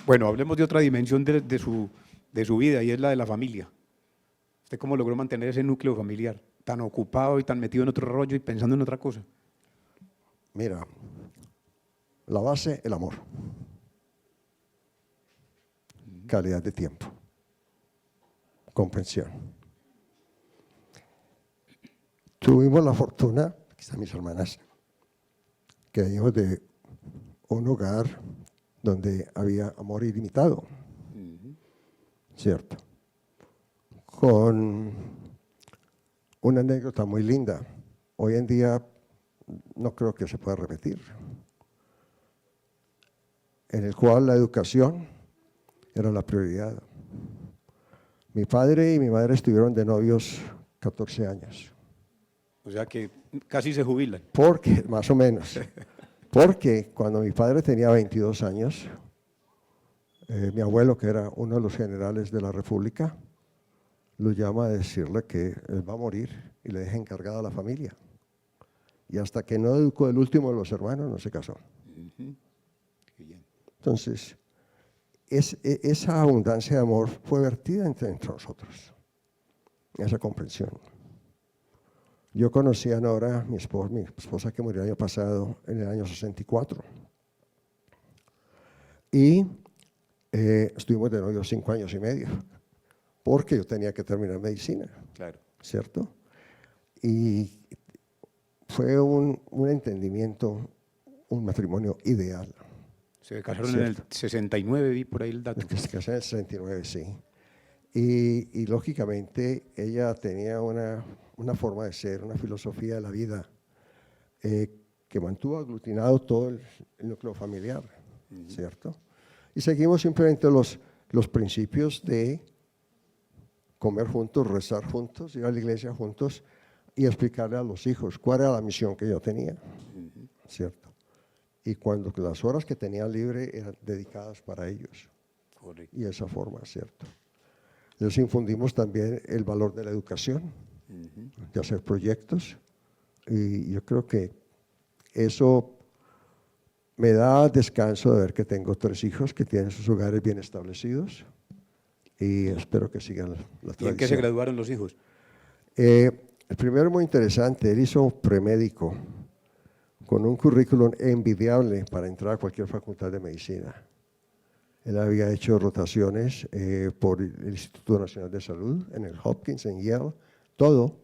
Speaker 2: Bueno, hablemos de otra dimensión de su vida, y es la de la familia. ¿Usted cómo logró mantener ese núcleo familiar tan ocupado y tan metido en otro rollo y pensando en otra cosa?
Speaker 3: Mira, la base, el amor. Calidad de tiempo. Comprensión. Tuvimos la fortuna, aquí están mis hermanas, que venimos de un hogar donde había amor ilimitado, ¿cierto? Con una anécdota muy linda. Hoy en día no creo que se pueda repetir, en el cual la educación era la prioridad. Mi padre y mi madre estuvieron de novios 14 años.
Speaker 2: O sea que casi se jubilan.
Speaker 3: Porque, más o menos, porque cuando mi padre tenía 22 años, mi abuelo, que era uno de los generales de la República, lo llama a decirle que él va a morir y le deja encargada a la familia. Y hasta que no educó el último de los hermanos, no se casó.
Speaker 2: Qué bien.
Speaker 3: Entonces, esa abundancia de amor fue vertida entre nosotros, esa comprensión. Yo conocí a Nora, mi esposa que murió el año pasado, en el año 64. Y estuvimos de novios 5 años y medio, porque yo tenía que terminar medicina,
Speaker 2: Claro.
Speaker 3: ¿cierto? Y fue un entendimiento, un matrimonio ideal.
Speaker 2: Se casaron en el 69, vi por ahí el dato.
Speaker 3: Que se casó en el 69, sí. Y lógicamente ella tenía una forma de ser, una filosofía de la vida que mantuvo aglutinado todo el núcleo familiar, ¿cierto? Y seguimos simplemente los principios de comer juntos, rezar juntos, ir a la iglesia juntos y explicarle a los hijos cuál era la misión que yo tenía, ¿cierto? Y cuando las horas que tenía libre eran dedicadas para ellos.
Speaker 2: Correcto.
Speaker 3: Y de esa forma, ¿cierto? Les infundimos también el valor de la educación, de hacer proyectos, y yo creo que eso me da descanso de ver que tengo 3 hijos que tienen sus hogares bien establecidos y espero que sigan la tradición.
Speaker 2: ¿Y en qué se graduaron los hijos?
Speaker 3: El primero muy interesante, él hizo premédico con un currículum envidiable para entrar a cualquier facultad de medicina. Él había hecho rotaciones por el Instituto Nacional de Salud, en el Hopkins, en Yale, todo.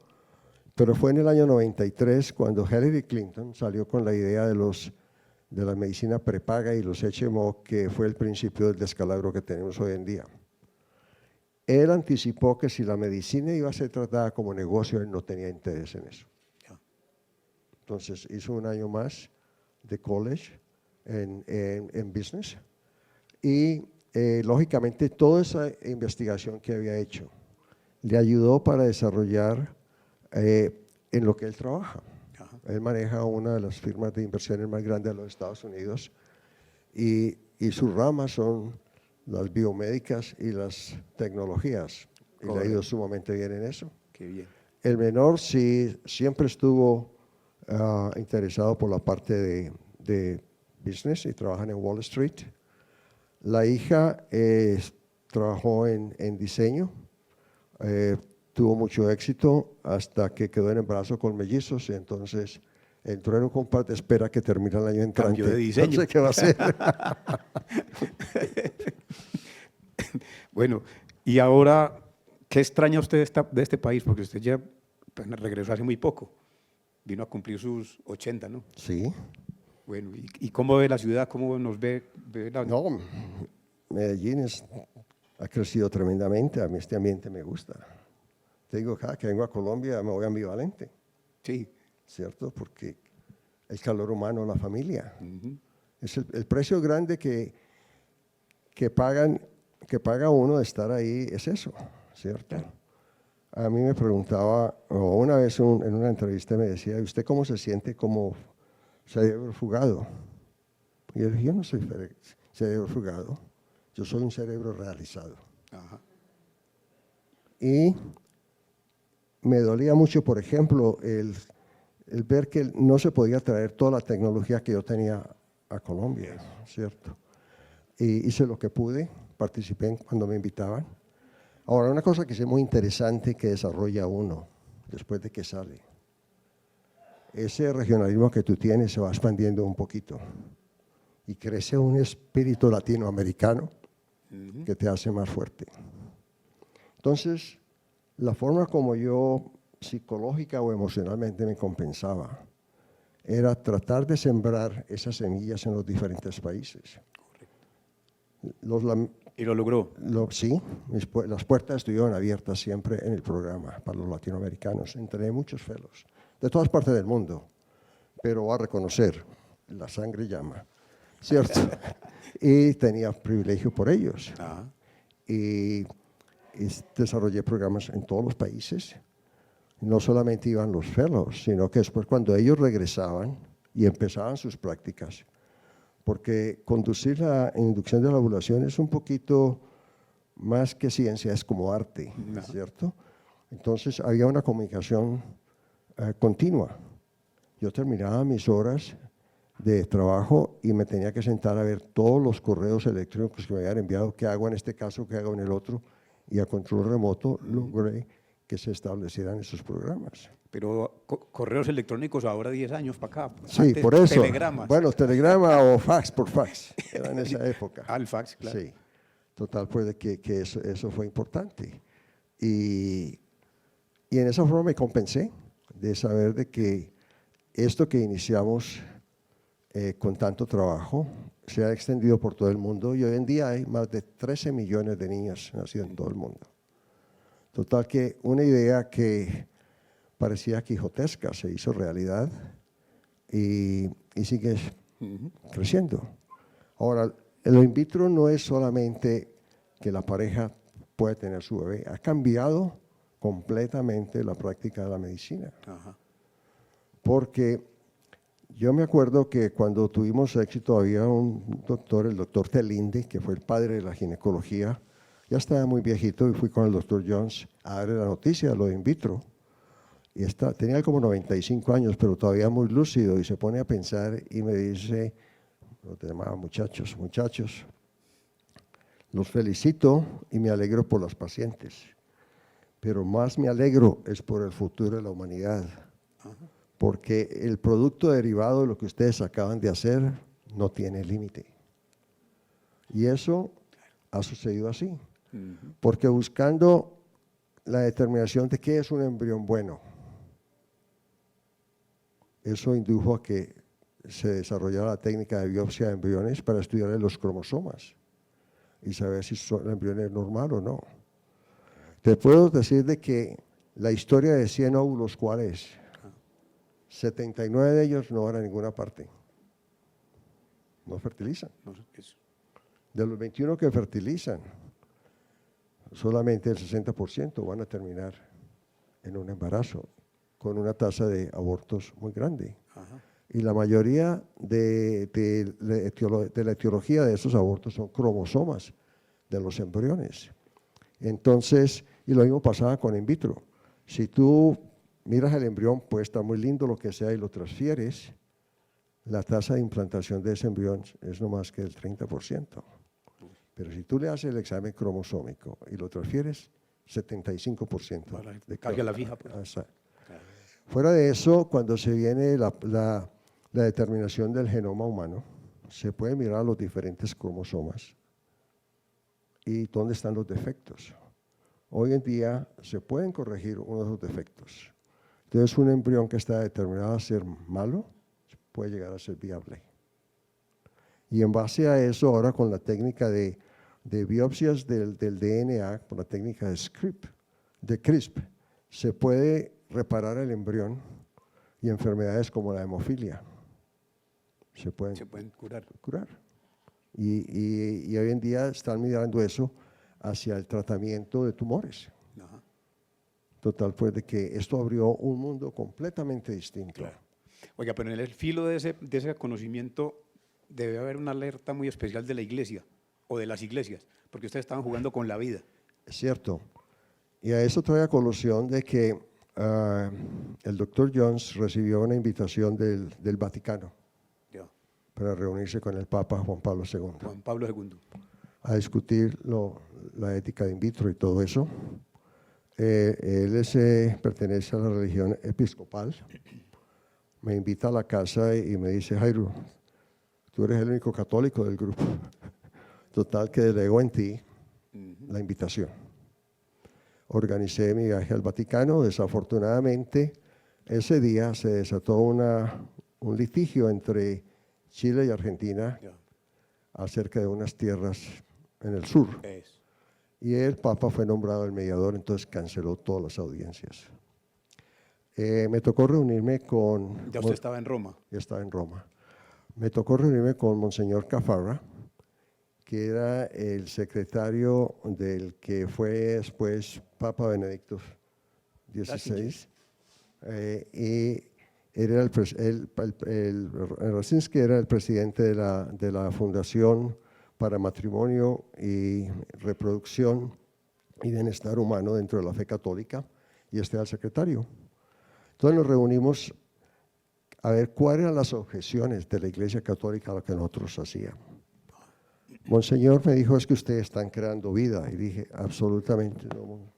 Speaker 3: Pero fue en el año 93 cuando Hillary Clinton salió con la idea de la medicina prepaga y los HMO, que fue el principio del descalabro que tenemos hoy en día. Él anticipó que si la medicina iba a ser tratada como negocio, él no tenía interés en eso. Entonces hizo un año más de college en business y lógicamente toda esa investigación que había hecho le ayudó para desarrollar en lo que él trabaja. Él maneja una de las firmas de inversiones más grandes de los Estados Unidos y sus ramas son las biomédicas y las tecnologías. Y le ha ido sumamente bien en eso.
Speaker 2: Qué bien.
Speaker 3: El menor sí siempre estuvo interesado por la parte de business y trabaja en Wall Street. La hija trabajó en diseño, tuvo mucho éxito hasta que quedó en embarazo con mellizos y entonces entró en un compás de espera que termina el año entrante.
Speaker 2: Cambio de diseño.
Speaker 3: No sé qué va a hacer.
Speaker 2: Bueno, y ahora, ¿qué extraña usted de este país? Porque usted ya regresó hace muy poco. Vino a cumplir sus 80, ¿no?
Speaker 3: Sí.
Speaker 2: Bueno, ¿y cómo ve la ciudad? ¿Cómo nos ve la...
Speaker 3: No, Medellín ha crecido tremendamente. A mí este ambiente me gusta. Te digo, cada que vengo a Colombia me voy ambivalente.
Speaker 2: Sí.
Speaker 3: ¿Cierto? Porque el calor humano, la familia. Es el precio grande que paga uno de estar ahí, es eso, ¿cierto? A mí me preguntaba, o una vez en una entrevista me decía, ¿y usted cómo se siente como cerebro fugado? Y yo dije, yo no soy cerebro fugado, yo soy un cerebro realizado.
Speaker 2: Ajá.
Speaker 3: Y me dolía mucho, por ejemplo, el ver que no se podía traer toda la tecnología que yo tenía a Colombia, ¿cierto? Y hice lo que pude, participé cuando me invitaban. Ahora, una cosa que es muy interesante que desarrolla uno después de que sale, ese regionalismo que tú tienes se va expandiendo un poquito y crece un espíritu latinoamericano que te hace más fuerte. Entonces, la forma como yo psicológica o emocionalmente me compensaba era tratar de sembrar esas semillas en los diferentes países.
Speaker 2: ¿Y lo logró?
Speaker 3: Sí, las puertas estuvieron abiertas siempre en el programa para los latinoamericanos. Entrené muchos fellows de todas partes del mundo, pero a reconocer, la sangre llama, ¿cierto? Y tenía privilegio por ellos.
Speaker 2: Ajá.
Speaker 3: Y desarrollé programas en todos los países. No solamente iban los fellows, sino que después cuando ellos regresaban y empezaban sus prácticas, porque conducir la inducción de la ovulación es un poquito más que ciencia, es como arte, ¿cierto? Entonces había una comunicación continua. Yo terminaba mis horas de trabajo y me tenía que sentar a ver todos los correos electrónicos que me habían enviado, qué hago en este caso, qué hago en el otro, y a control remoto logré que se establecieran esos programas.
Speaker 2: Pero correos electrónicos ahora 10 años para acá.
Speaker 3: Sí,
Speaker 2: Antes,
Speaker 3: por eso.
Speaker 2: telegramas.
Speaker 3: Bueno, telegrama o fax por fax, era en esa época.
Speaker 2: Al fax, claro.
Speaker 3: Sí, total, pues que eso fue importante. Y en esa forma me compensé de saber de que esto que iniciamos con tanto trabajo se ha extendido por todo el mundo y hoy en día hay más de 13 millones de niños nacidos en todo el mundo. Total que una idea que parecía quijotesca se hizo realidad y sigue creciendo. Ahora, lo in vitro no es solamente que la pareja puede tener su bebé, ha cambiado completamente la práctica de la medicina.
Speaker 2: Ajá.
Speaker 3: Porque yo me acuerdo que cuando tuvimos éxito había un doctor, el doctor Telinde, que fue el padre de la ginecología, ya estaba muy viejito y fui con el doctor Jones a darle la noticia de lo de in vitro. Y tenía como 95 años, pero todavía muy lúcido y se pone a pensar y me dice, lo llamaba muchachos, los felicito y me alegro por los pacientes, pero más me alegro es por el futuro de la humanidad. Ajá. Porque el producto derivado de lo que ustedes acaban de hacer no tiene límite. Y eso ha sucedido así. Porque buscando la determinación de qué es un embrión bueno, eso indujo a que se desarrollara la técnica de biopsia de embriones para estudiar los cromosomas y saber si el embrión es normal o no. Te puedo decir de que la historia de 100 óvulos, ¿cuál es? 79 de ellos no van a ninguna parte. No fertilizan. De los 21 que fertilizan, solamente el 60% van a terminar en un embarazo, con una tasa de abortos muy grande. Ajá. Y la mayoría de la etiología de esos abortos son cromosomas de los embriones. Entonces, y lo mismo pasaba con in vitro. Si tú miras el embrión, puede estar muy lindo, lo que sea, y lo transfieres, la tasa de implantación de ese embrión es no más que el 30%. Pero si tú le haces el examen cromosómico y lo transfieres, 75%.
Speaker 2: De carga la fija. Pues.
Speaker 3: Fuera de eso, cuando se viene la determinación del genoma humano, se puede mirar los diferentes cromosomas y dónde están los defectos. Hoy en día se pueden corregir uno de esos defectos. Entonces, un embrión que está determinado a ser malo puede llegar a ser viable. Y en base a eso, ahora con la técnica de biopsias del DNA, con la técnica de CRISP, se puede reparar el embrión y enfermedades como la hemofilia se pueden curar. Y hoy en día están mirando eso hacia el tratamiento de tumores. Ajá. Total, pues de que esto abrió un mundo completamente distinto.
Speaker 2: Claro. Oiga, pero en el filo de ese conocimiento debe haber una alerta muy especial de la iglesia o de las iglesias, porque ustedes estaban jugando con la vida.
Speaker 3: Es cierto. Y a eso trae a colación de que el doctor Jones recibió una invitación del Vaticano para reunirse con el Papa Juan Pablo II.
Speaker 2: Juan Pablo II.
Speaker 3: A discutir la ética de in vitro y todo eso. Él pertenece a la religión episcopal. Me invita a la casa y me dice, Jairo, tú eres el único católico del grupo. Total, que delegó en ti la invitación. Organicé mi viaje al Vaticano. Desafortunadamente, ese día se desató un litigio entre Chile y Argentina acerca de unas tierras en el sur.
Speaker 2: Es.
Speaker 3: Y el Papa fue nombrado el mediador, entonces canceló todas las audiencias. Me tocó reunirme con…
Speaker 2: Ya usted estaba en Roma.
Speaker 3: Ya estaba en Roma. Me tocó reunirme con Monseñor Caffarra, que era el secretario del que fue después Papa Benedicto XVI. Y era Racinski era el presidente de la Fundación para Matrimonio y Reproducción y Bienestar Humano dentro de la fe católica, y este era el secretario. Entonces nos reunimos a ver cuáles eran las objeciones de la Iglesia Católica a lo que nosotros hacíamos. Monseñor me dijo, es que ustedes están creando vida, y dije, absolutamente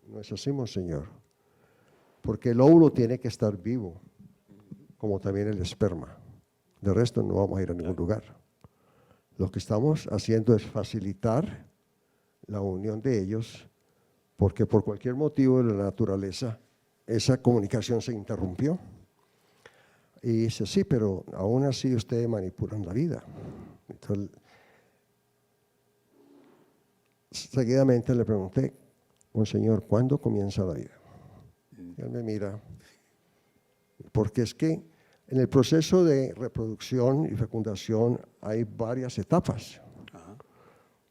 Speaker 3: no es así, Monseñor, porque el óvulo tiene que estar vivo, como también el esperma. De resto no vamos a ir a ningún lugar. Lo que estamos haciendo es facilitar la unión de ellos, porque por cualquier motivo de la naturaleza esa comunicación se interrumpió. Y dice, sí, pero aún así ustedes manipulan la vida. Entonces, seguidamente le pregunté, Monseñor, ¿cuándo comienza la vida? Y él me mira, porque es que en el proceso de reproducción y fecundación hay varias etapas.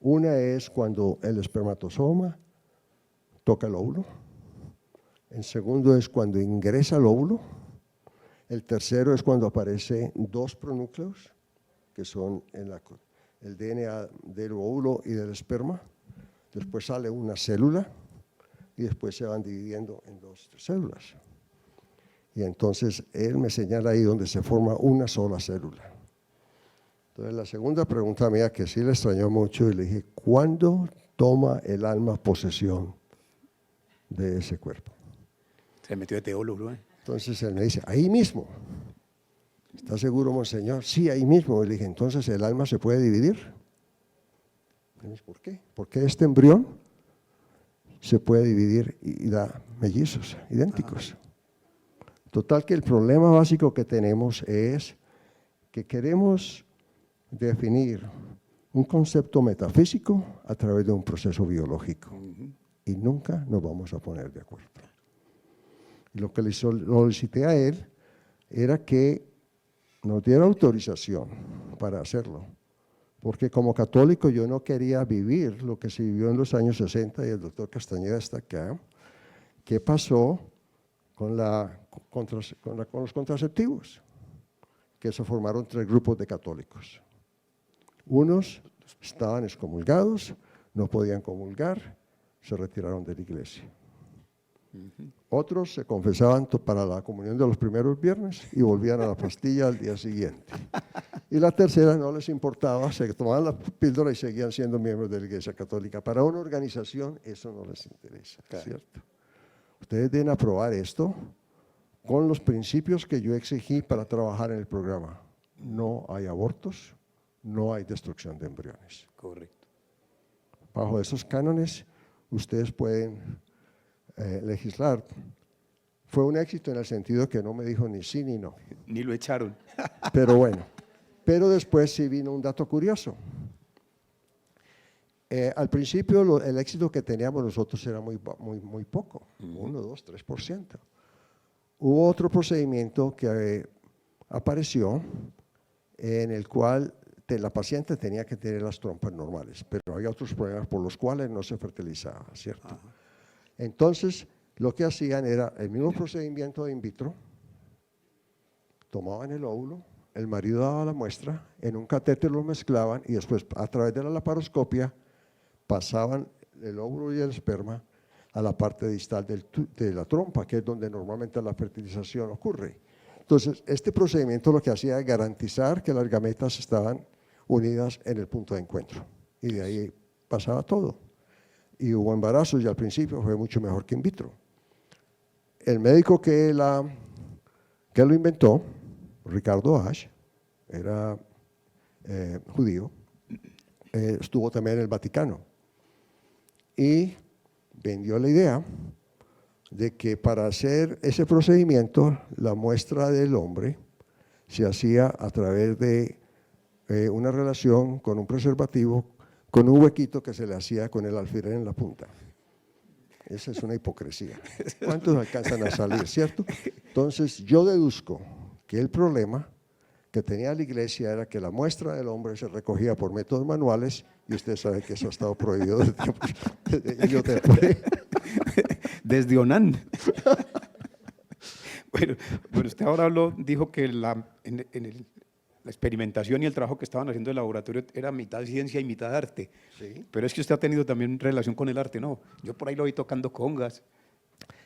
Speaker 3: Una es cuando el espermatosoma toca el óvulo. El segundo es cuando ingresa el óvulo. El tercero es cuando aparecen dos pronúcleos, que son el DNA del óvulo y del esperma. Después sale una célula y después se van dividiendo en dos células. Y entonces él me señala ahí donde se forma una sola célula. Entonces la segunda pregunta mía, que sí le extrañó mucho, y le dije, ¿cuándo toma el alma posesión de ese cuerpo?
Speaker 2: Se metió de teólogo, ¿eh?
Speaker 3: Entonces él me dice, ahí mismo. ¿Está seguro, Monseñor? Sí, ahí mismo. Y le dije, entonces el alma se puede dividir. Y me dice, ¿por qué? Porque este embrión se puede dividir y da mellizos idénticos. Total que el problema básico que tenemos es que queremos definir un concepto metafísico a través de un proceso biológico y nunca nos vamos a poner de acuerdo. Y lo que le solicité a él era que nos diera autorización para hacerlo, porque como católico yo no quería vivir lo que se vivió en los años 60, y el doctor Castañeda está acá. ¿Qué pasó con los contraceptivos? Que se formaron 3 grupos de católicos. Unos estaban excomulgados, no podían comulgar, se retiraron de la iglesia. Otros se confesaban para la comunión de los primeros viernes y volvían a la pastilla al día siguiente. Y la tercera no les importaba, se tomaban la píldora y seguían siendo miembros de la Iglesia Católica. Para una organización eso no les interesa, claro. ¿Cierto? Ustedes deben aprobar esto con los principios que yo exigí para trabajar en el programa. No hay abortos, no hay destrucción de embriones.
Speaker 2: Correcto.
Speaker 3: Bajo esos cánones ustedes pueden legislar. Fue un éxito en el sentido que no me dijo ni sí ni no.
Speaker 2: Ni lo echaron.
Speaker 3: Pero bueno, pero después sí vino un dato curioso. Al principio el éxito que teníamos nosotros era muy poco, 1, 2, 3%. Hubo otro procedimiento que apareció en el cual la paciente tenía que tener las trompas normales, pero había otros problemas por los cuales no se fertilizaba, ¿cierto? Entonces, lo que hacían era el mismo procedimiento de in vitro, tomaban el óvulo, el marido daba la muestra, en un catéter lo mezclaban y después a través de la laparoscopia pasaban el óvulo y el esperma a la parte distal de la trompa, que es donde normalmente la fertilización ocurre. Entonces, este procedimiento lo que hacía era garantizar que las gametas estaban unidas en el punto de encuentro, y de ahí pasaba todo. Y hubo embarazos y al principio fue mucho mejor que in vitro. El médico que lo inventó, Ricardo Ash, era judío, estuvo también en el Vaticano y vendió la idea de que para hacer ese procedimiento la muestra del hombre se hacía a través de una relación con un preservativo con un huequito que se le hacía con el alfiler en la punta. Esa es una hipocresía. ¿Cuántos alcanzan a salir, cierto? Entonces, yo deduzco que el problema que tenía la iglesia era que la muestra del hombre se recogía por métodos manuales, y usted sabe que eso ha estado prohibido desde tiempos
Speaker 2: desde Onán. Bueno, usted ahora dijo que la experimentación y el trabajo que estaban haciendo en el laboratorio era mitad ciencia y mitad arte.
Speaker 3: Sí.
Speaker 2: Pero es que usted ha tenido también relación con el arte, ¿no? Yo por ahí lo vi tocando congas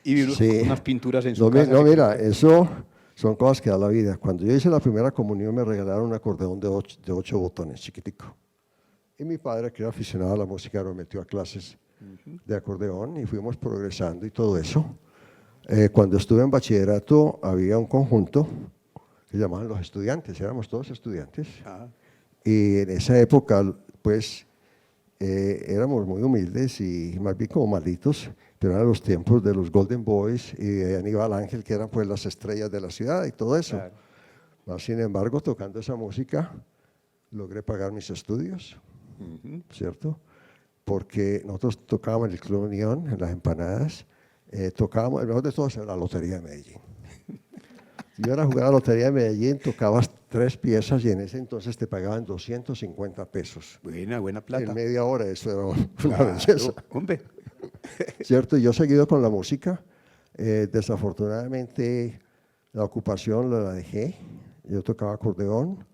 Speaker 2: y vi
Speaker 3: Sí.
Speaker 2: unas pinturas en su casa.
Speaker 3: No, mira, eso son cosas que da la vida. Cuando yo hice la primera comunión me regalaron un acordeón de 8 botones, chiquitico. Y mi padre, que era aficionado a la música, me metió a clases de acordeón y fuimos progresando y todo eso. Cuando estuve en bachillerato había un conjunto que llamaban los estudiantes, éramos todos estudiantes.
Speaker 2: Ah.
Speaker 3: Y en esa época, pues, éramos muy humildes y más bien como malditos, pero eran los tiempos de los Golden Boys y de Aníbal Ángel, que eran pues las estrellas de la ciudad y todo eso.
Speaker 2: Claro.
Speaker 3: Sin embargo, tocando esa música, logré pagar mis estudios, ¿cierto? Porque nosotros tocábamos en el Club Unión, en las empanadas, tocábamos, el mejor de todos era la Lotería de Medellín. Yo era jugar a la Lotería de Medellín, tocabas 3 piezas y en ese entonces te pagaban 250 pesos.
Speaker 2: Buena plata.
Speaker 3: En media hora, eso era una
Speaker 2: Claro,
Speaker 3: belleza.
Speaker 2: hombre.
Speaker 3: ¿Cierto? Yo he seguido con la música. Desafortunadamente, la ocupación la dejé. Yo tocaba acordeón,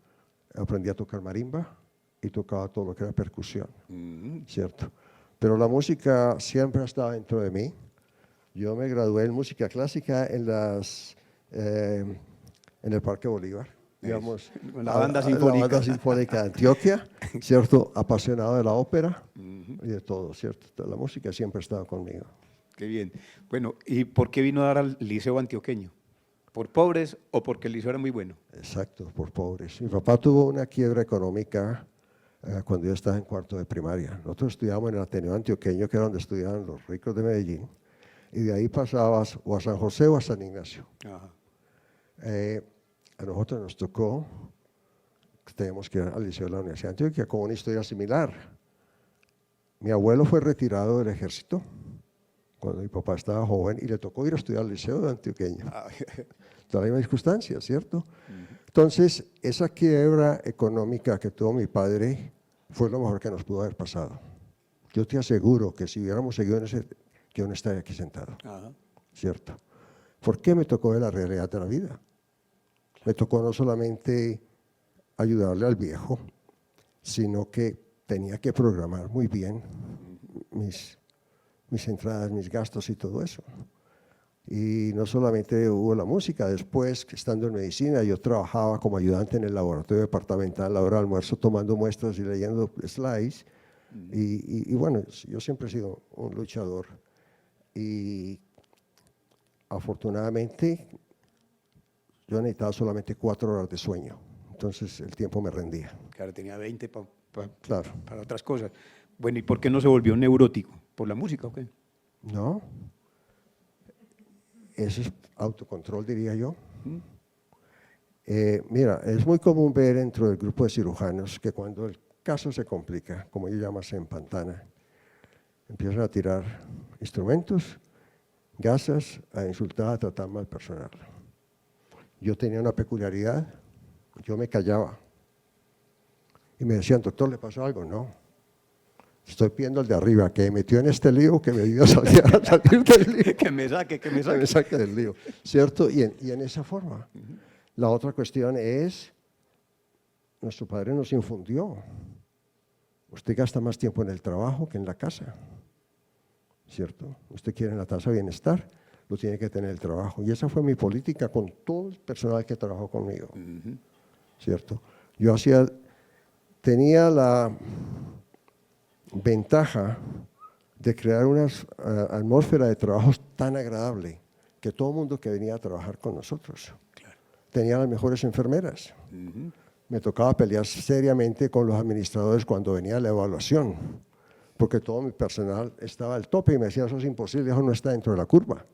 Speaker 3: aprendí a tocar marimba y tocaba todo lo que era percusión, ¿cierto? Pero la música siempre ha estado dentro de mí. Yo me gradué en música clásica en el Parque Bolívar, digamos,
Speaker 2: La banda sinfónica.
Speaker 3: La banda sinfónica de Antioquia, ¿cierto? Apasionado de la ópera y de todo, ¿cierto? La música siempre ha estado conmigo.
Speaker 2: Qué bien. Bueno, ¿y por qué vino a dar al liceo antioqueño? ¿Por pobres o porque el liceo era muy bueno?
Speaker 3: Exacto, por pobres. Mi papá tuvo una quiebra económica cuando yo estaba en cuarto de primaria. Nosotros estudiábamos en el Ateneo Antioqueño, que era donde estudiaban los ricos de Medellín, y de ahí pasabas o a San José o a San Ignacio.
Speaker 2: Ajá.
Speaker 3: A nosotros nos tocó, teníamos que ir al Liceo de la Universidad de Antioquia con una historia similar. Mi abuelo fue retirado del ejército cuando mi papá estaba joven y le tocó ir a estudiar al Liceo de Antioqueño. Toda la misma circunstancia, ¿cierto? Entonces, esa quiebra económica que tuvo mi padre fue lo mejor que nos pudo haber pasado. Yo te aseguro que si hubiéramos seguido en ese, que yo no estaría aquí sentado, ¿cierto? ¿Por qué me tocó de la realidad de la vida? Me tocó no solamente ayudarle al viejo, sino que tenía que programar muy bien mis entradas, mis gastos y todo eso. Y no solamente hubo la música, después, estando en medicina, yo trabajaba como ayudante en el laboratorio departamental a la hora de almuerzo, tomando muestras y leyendo slides. Y bueno, yo siempre he sido un luchador. Y afortunadamente, yo necesitaba solamente 4 horas de sueño. Entonces, el tiempo me rendía.
Speaker 2: Claro, tenía 20
Speaker 3: Claro.
Speaker 2: para otras cosas. Bueno, ¿y por qué no se volvió neurótico? ¿Por la música o qué?
Speaker 3: No. Eso es autocontrol, diría yo. Mira, es muy común ver dentro del grupo de cirujanos que cuando el caso se complica, como ellos llaman, se empantana, empiezan a tirar instrumentos, gasas, a insultar, a tratar mal personal. Yo tenía una peculiaridad, yo me callaba. Y me decían, doctor, ¿le pasó algo? No. Estoy pidiendo al de arriba que me metió en este lío, que me ayude a salir del lío.
Speaker 2: Que me saque.
Speaker 3: Que me saque del lío, ¿cierto? Y en esa forma. La otra cuestión es, nuestro padre nos infundió. Usted gasta más tiempo en el trabajo que en la casa, ¿cierto? Usted quiere en la tasa de bienestar, lo tiene que tener el trabajo. Y esa fue mi política con todo el personal que trabajó conmigo, ¿cierto? Yo tenía la ventaja de crear una atmósfera de trabajos tan agradable que todo el mundo que venía a trabajar con nosotros tenía las mejores enfermeras. Me tocaba pelear seriamente con los administradores cuando venía la evaluación, porque todo mi personal estaba al tope y me decían, eso es imposible, eso no está dentro de la curva.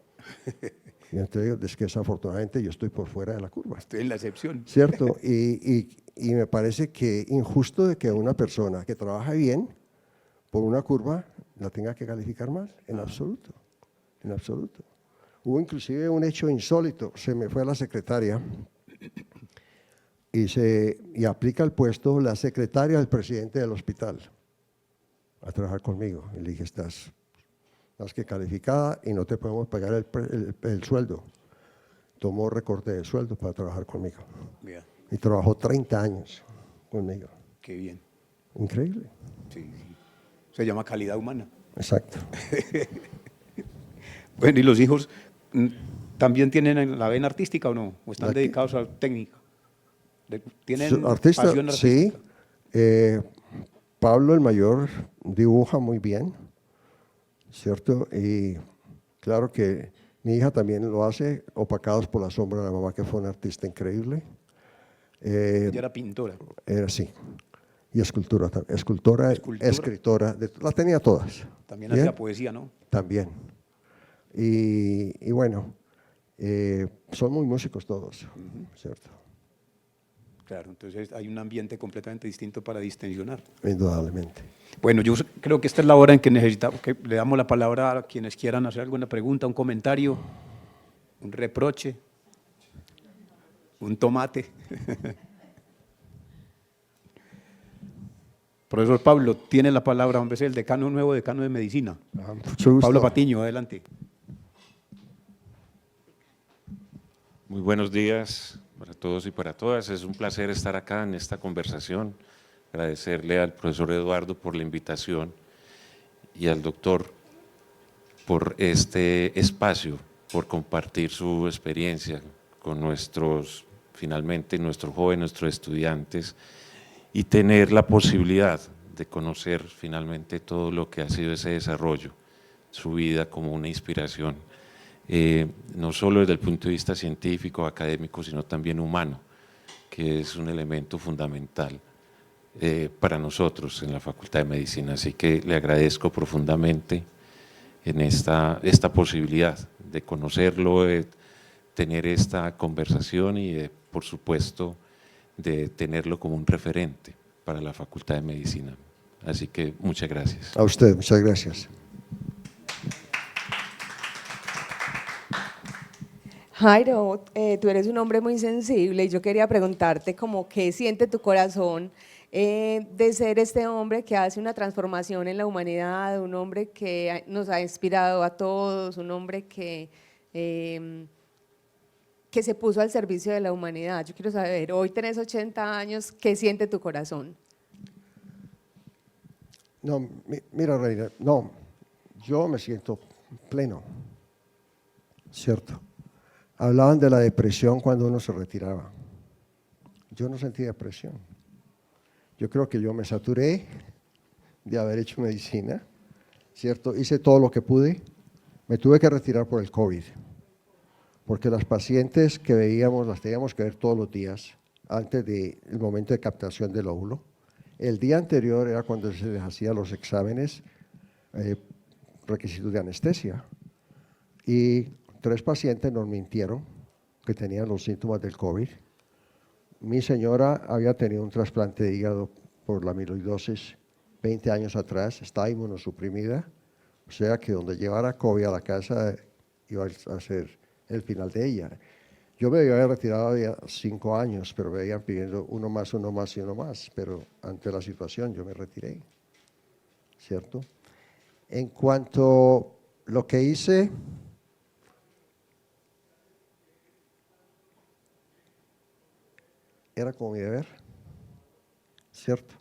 Speaker 3: Y entonces, es que desafortunadamente yo estoy por fuera de la curva.
Speaker 2: Estoy en la excepción.
Speaker 3: ¿Cierto? Y me parece que injusto de que una persona que trabaja bien por una curva la tenga que calificar mal, en absoluto, en absoluto. Hubo inclusive un hecho insólito, se me fue la secretaria y aplica el puesto la secretaria del presidente del hospital a trabajar conmigo. Y le dije, estás más que calificada y no te podemos pagar el sueldo. Tomó recorte de sueldo para trabajar conmigo.
Speaker 2: Bien.
Speaker 3: Y trabajó 30 años conmigo.
Speaker 2: Qué bien.
Speaker 3: Increíble.
Speaker 2: Sí, sí. Se llama calidad humana.
Speaker 3: Exacto.
Speaker 2: Bueno, ¿y los hijos también tienen la vena artística o no? ¿O están
Speaker 3: Aquí.
Speaker 2: dedicados a la técnica? ¿Tienen
Speaker 3: Artista,
Speaker 2: pasión artística?
Speaker 3: sí. Pablo, el mayor, dibuja muy bien, ¿cierto? Y claro que mi hija también lo hace, Opacados por la sombra de la mamá, que fue una artista increíble.
Speaker 2: Ella era pintora.
Speaker 3: Era así. Y escultura, escultora,
Speaker 2: ¿Escultora?
Speaker 3: escritora, las tenía todas.
Speaker 2: También
Speaker 3: ¿Bien?
Speaker 2: hacía poesía, ¿no?
Speaker 3: También. Y bueno, son muy músicos todos, ¿cierto?
Speaker 2: Claro, entonces hay un ambiente completamente distinto para distensionar.
Speaker 3: Indudablemente.
Speaker 2: Bueno, yo creo que esta es la hora en que necesitamos, que le damos la palabra a quienes quieran hacer alguna pregunta, un comentario, un reproche, un tomate. Profesor Pablo, tiene la palabra, hombre, es el decano nuevo decano de medicina.
Speaker 3: Mucho gusto.
Speaker 2: Pablo Patiño, adelante.
Speaker 4: Muy buenos días para todos y para todas. Es un placer estar acá en esta conversación. Agradecerle al profesor Eduardo por la invitación y al doctor por este espacio, por compartir su experiencia con nuestros jóvenes, nuestros estudiantes y tener la posibilidad de conocer finalmente todo lo que ha sido ese desarrollo, su vida como una inspiración. No solo desde el punto de vista científico, académico, sino también humano, que es un elemento fundamental para nosotros en la Facultad de Medicina. Así que le agradezco profundamente en esta posibilidad de conocerlo, de tener esta conversación y por supuesto, de tenerlo como un referente para la Facultad de Medicina. Así que muchas gracias.
Speaker 3: A usted, muchas gracias.
Speaker 5: Jairo, tú eres un hombre muy sensible y yo quería preguntarte como qué siente tu corazón de ser este hombre que hace una transformación en la humanidad, un hombre que nos ha inspirado a todos, un hombre que se puso al servicio de la humanidad. Yo quiero saber, hoy tenés 80 años, ¿qué siente tu corazón?
Speaker 3: No, mira, Reina, no, yo me siento pleno, ¿cierto? Hablaban de la depresión cuando uno se retiraba. Yo no sentí depresión. Yo creo que yo me saturé de haber hecho medicina, ¿cierto? Hice todo lo que pude. Me tuve que retirar por el COVID, porque las pacientes que veíamos las teníamos que ver todos los días antes del momento de captación del óvulo. El día anterior era cuando se les hacían los exámenes, requisitos de anestesia. Y 3 pacientes nos mintieron que tenían los síntomas del COVID. Mi señora había tenido un trasplante de hígado por la amiloidosis 20 años atrás, está inmunosuprimida, o sea que donde llevara COVID a la casa iba a ser el final de ella. Yo me había retirado ya 5 años, pero me iban pidiendo uno más y uno más, pero ante la situación yo me retiré, ¿cierto? En cuanto a lo que hice, era como mi deber, ¿cierto?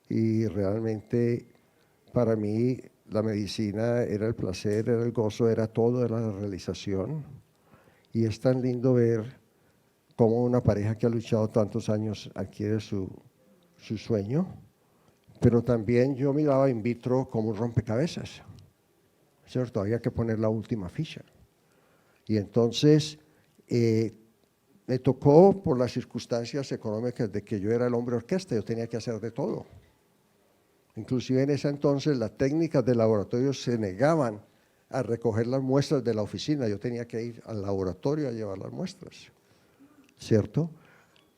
Speaker 3: Y realmente para mí la medicina era el placer, era el gozo, era todo, era la realización. Y es tan lindo ver cómo una pareja que ha luchado tantos años adquiere su sueño, pero también yo miraba in vitro como un rompecabezas, ¿cierto? Había que poner la última ficha. Y entonces me tocó por las circunstancias económicas de que yo era el hombre orquesta, yo tenía que hacer de todo. Inclusive en ese entonces las técnicas de laboratorio se negaban a recoger las muestras de la oficina, yo tenía que ir al laboratorio a llevar las muestras, ¿cierto?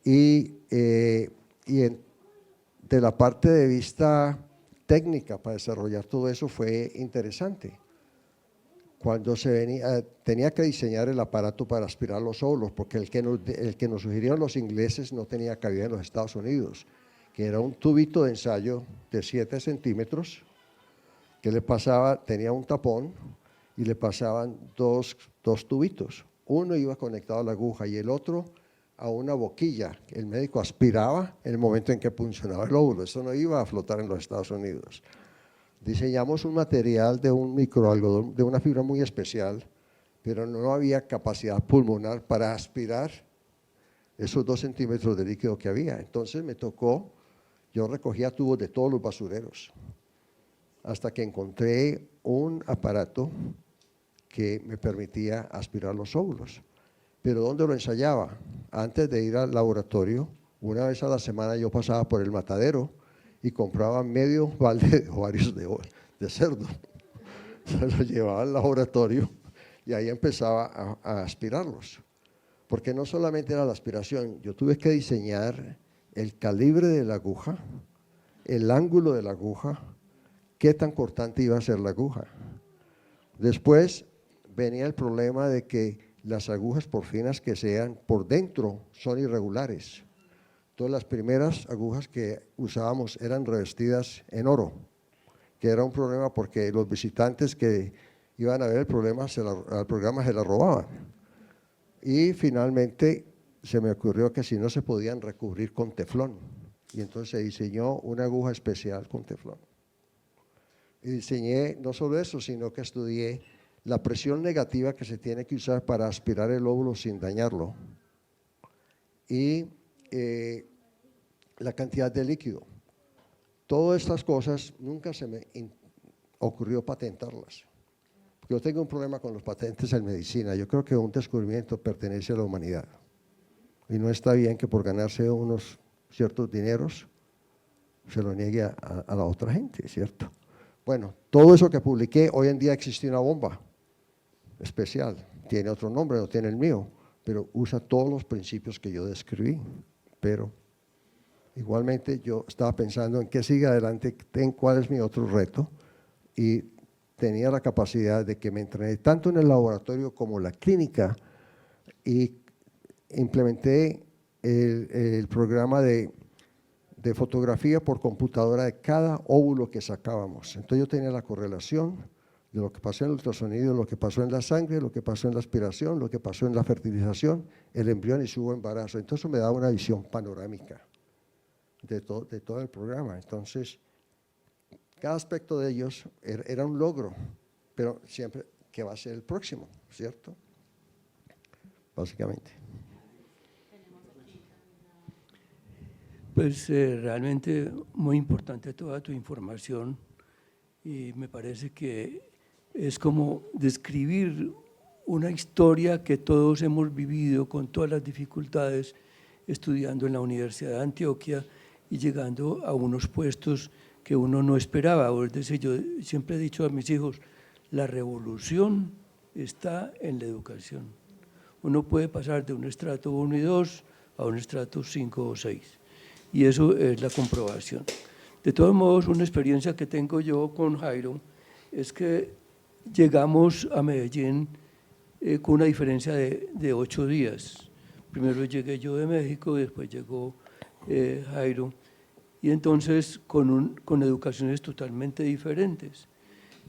Speaker 3: Y de la parte de vista técnica para desarrollar todo eso fue interesante. Cuando tenía que diseñar el aparato para aspirar los óvulos, porque el que nos sugirieron los ingleses no tenía cabida en los Estados Unidos, que era un tubito de ensayo de 7 centímetros, que le pasaba, tenía un tapón y le pasaban dos tubitos. Uno iba conectado a la aguja y el otro a una boquilla. El médico aspiraba en el momento en que funcionaba el óvulo. Eso no iba a flotar en los Estados Unidos. Diseñamos un material de un microalgodón, de una fibra muy especial, pero no había capacidad pulmonar para aspirar esos 2 centímetros de líquido que había. Entonces me tocó, yo recogía tubos de todos los basureros, hasta que encontré un aparato que me permitía aspirar los óvulos. ¿Pero dónde lo ensayaba? Antes de ir al laboratorio, una vez a la semana yo pasaba por el matadero y compraba medio balde de ovarios de cerdo. Se los llevaba al laboratorio y ahí empezaba a aspirarlos. Porque no solamente era la aspiración, yo tuve que diseñar el calibre de la aguja, el ángulo de la aguja, qué tan cortante iba a ser la aguja. Después venía el problema de que las agujas, por finas que sean, por dentro son irregulares. Todas las primeras agujas que usábamos eran revestidas en oro, que era un problema porque los visitantes que iban a ver el programa se la robaban. Y finalmente se me ocurrió que si no se podían recubrir con teflón, y entonces se diseñó una aguja especial con teflón. Y diseñé no solo eso, sino que estudié la presión negativa que se tiene que usar para aspirar el óvulo sin dañarlo y la cantidad de líquido. Todas estas cosas nunca se me ocurrió patentarlas. Porque yo tengo un problema con los patentes en medicina. Yo creo que un descubrimiento pertenece a la humanidad. Y no está bien que por ganarse unos ciertos dineros se lo niegue a la otra gente, ¿cierto? Bueno, todo eso que publiqué, hoy en día existe una bomba especial. Tiene otro nombre, no tiene el mío, pero usa todos los principios que yo describí. Pero igualmente yo estaba pensando en qué sigue adelante, en cuál es mi otro reto, y tenía la capacidad de que me entrené tanto en el laboratorio como en la clínica y implementé el programa de fotografía por computadora de cada óvulo que sacábamos. Entonces yo tenía la correlación de lo que pasó en el ultrasonido, lo que pasó en la sangre, lo que pasó en la aspiración, lo que pasó en la fertilización, el embrión y su embarazo. Entonces me daba una visión panorámica de todo el programa. Entonces, cada aspecto de ellos era un logro, pero siempre, ¿qué va a ser el próximo? ¿Cierto? Básicamente.
Speaker 6: Pues realmente muy importante toda tu información y me parece que es como describir una historia que todos hemos vivido con todas las dificultades estudiando en la Universidad de Antioquia y llegando a unos puestos que uno no esperaba. Es decir, yo siempre he dicho a mis hijos, la revolución está en la educación. Uno puede pasar de un estrato 1 y 2 a un estrato 5 o 6. Y eso es la comprobación. De todos modos, una experiencia que tengo yo con Jairo es que llegamos a Medellín con una diferencia de 8 días. Primero llegué yo de México, después llegó Jairo, y entonces con educaciones totalmente diferentes.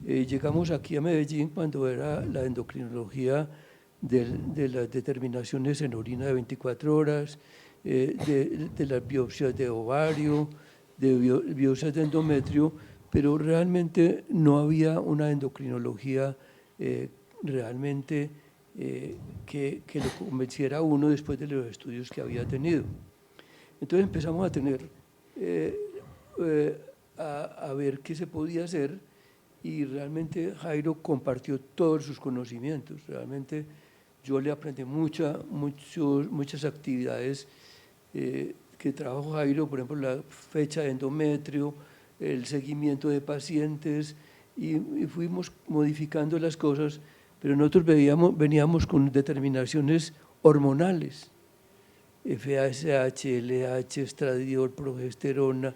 Speaker 6: Llegamos aquí a Medellín cuando era la endocrinología de las determinaciones en orina de 24 horas, de las biopsias de ovario, de biopsias de endometrio, pero realmente no había una endocrinología realmente que lo convenciera a uno después de los estudios que había tenido. Entonces empezamos a tener, a ver qué se podía hacer y realmente Jairo compartió todos sus conocimientos. Realmente yo le aprendí muchas actividades que trabajó Jairo, por ejemplo, la fecha de endometrio, el seguimiento de pacientes y fuimos modificando las cosas, pero nosotros veníamos con determinaciones hormonales, FSH, LH, estradiol, progesterona,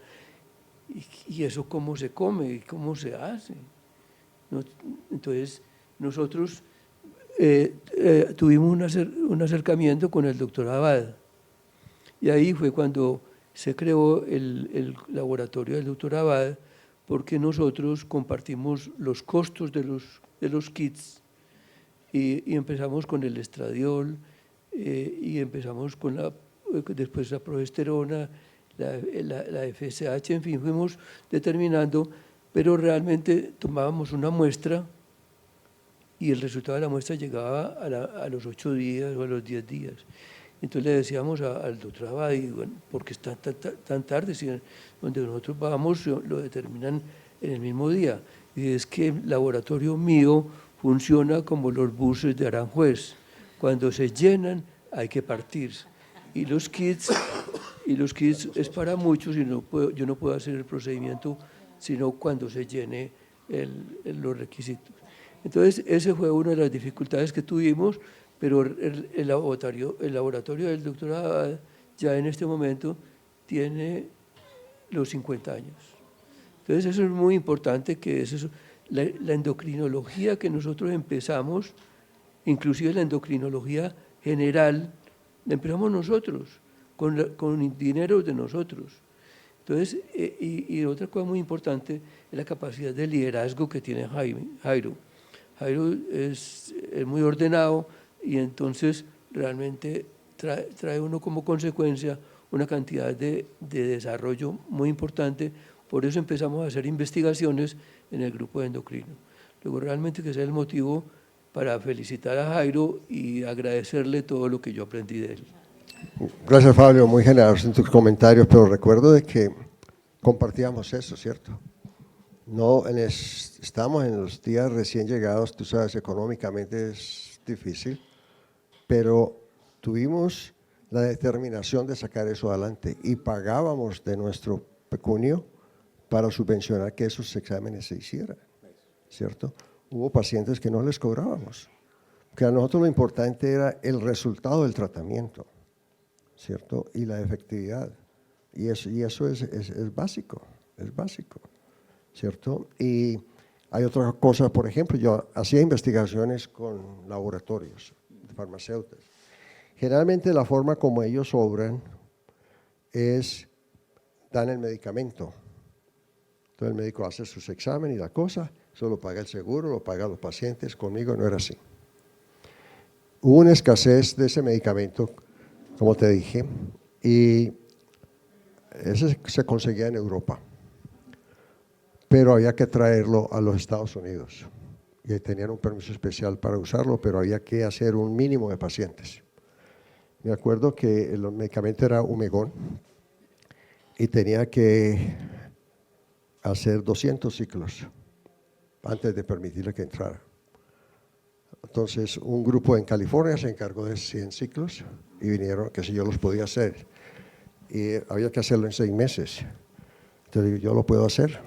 Speaker 6: y eso cómo se come y cómo se hace. Entonces, nosotros tuvimos un acercamiento con el doctor Abad, y ahí fue cuando se creó el laboratorio del doctor Abad, porque nosotros compartimos los costos de los kits y empezamos con el estradiol y empezamos con después la progesterona, la FSH, en fin, fuimos determinando, pero realmente tomábamos una muestra y el resultado de la muestra llegaba a los 8 días o a los 10 días. Entonces le decíamos al doctor Abad, bueno, ¿por qué está tan tarde? Si donde nosotros vamos lo determinan en el mismo día. Y es que el laboratorio mío funciona como los buses de Aranjuez. Cuando se llenan hay que partir. Y los kits es para muchos y yo no puedo hacer el procedimiento sino cuando se llene los requisitos. Entonces, esa fue una de las dificultades que tuvimos, pero el laboratorio del doctor Abad ya en este momento tiene los 50 años. Entonces, eso es muy importante, que es eso, la endocrinología que nosotros empezamos, inclusive la endocrinología general, la empezamos nosotros, con dinero de nosotros. Entonces, y otra cosa muy importante es la capacidad de liderazgo que tiene Jairo. Jairo es muy ordenado y entonces realmente trae uno como consecuencia una cantidad de desarrollo muy importante. Por eso empezamos a hacer investigaciones en el grupo de endocrino. Luego realmente que ese es el motivo para felicitar a Jairo y agradecerle todo lo que yo aprendí de él.
Speaker 3: Gracias, Fabio, muy generoso en tus comentarios, pero recuerdo de que compartíamos eso, ¿cierto? No, estamos en los días recién llegados, tú sabes, económicamente es difícil, pero tuvimos la determinación de sacar eso adelante y pagábamos de nuestro pecunio para subvencionar que esos exámenes se hicieran, ¿cierto? Hubo pacientes que no les cobrábamos, que a nosotros lo importante era el resultado del tratamiento, ¿cierto? Y la efectividad, y eso es básico, ¿cierto? Y hay otra cosa, por ejemplo, yo hacía investigaciones con laboratorios farmacéuticos. Generalmente la forma como ellos obran es, dan el medicamento. Entonces el médico hace sus exámenes y la cosa, eso lo paga el seguro, lo pagan los pacientes. Conmigo no era así. Hubo una escasez de ese medicamento, como te dije, y ese se conseguía en Europa, pero había que traerlo a los Estados Unidos y tenían un permiso especial para usarlo, pero había que hacer un mínimo de pacientes. Me acuerdo que el medicamento era Humegón y tenía que hacer 200 ciclos antes de permitirle que entrara. Entonces, un grupo en California se encargó de 100 ciclos y vinieron que si yo los podía hacer. Y había que hacerlo en 6 meses. Entonces, yo lo puedo hacer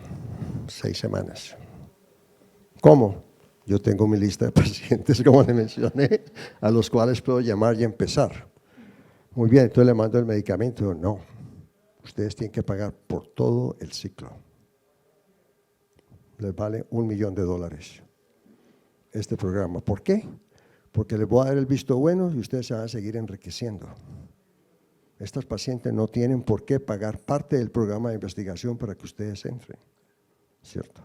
Speaker 3: 6 semanas. ¿Cómo? Yo tengo mi lista de pacientes, como le mencioné, a los cuales puedo llamar y empezar. Muy bien, entonces le mando el medicamento. No, ustedes tienen que pagar por todo el ciclo. Les vale $1 millón este programa. ¿Por qué? Porque les voy a dar el visto bueno y ustedes se van a seguir enriqueciendo. Estos pacientes no tienen por qué pagar parte del programa de investigación para que ustedes entren, ¿cierto?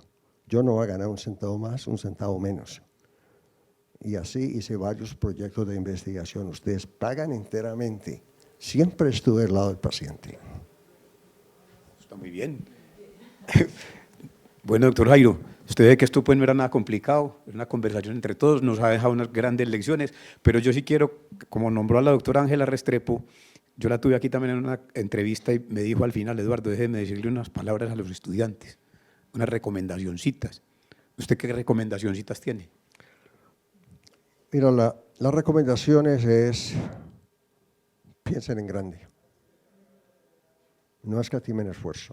Speaker 3: Yo no voy a ganar un centavo más, un centavo menos. Y así hice varios proyectos de investigación. Ustedes pagan enteramente. Siempre estuve al lado del paciente.
Speaker 2: Está muy bien. Bueno, doctor Jairo, usted ve que esto pues no era nada complicado, era una conversación entre todos, nos ha dejado unas grandes lecciones, pero yo sí quiero, como nombró a la doctora Ángela Restrepo, yo la tuve aquí también en una entrevista y me dijo al final, Eduardo, déjeme decirle unas palabras a los estudiantes, unas recomendacioncitas. ¿Usted qué recomendacioncitas tiene?
Speaker 3: Mira, las recomendaciones es, piensen en grande, no escatimen esfuerzo.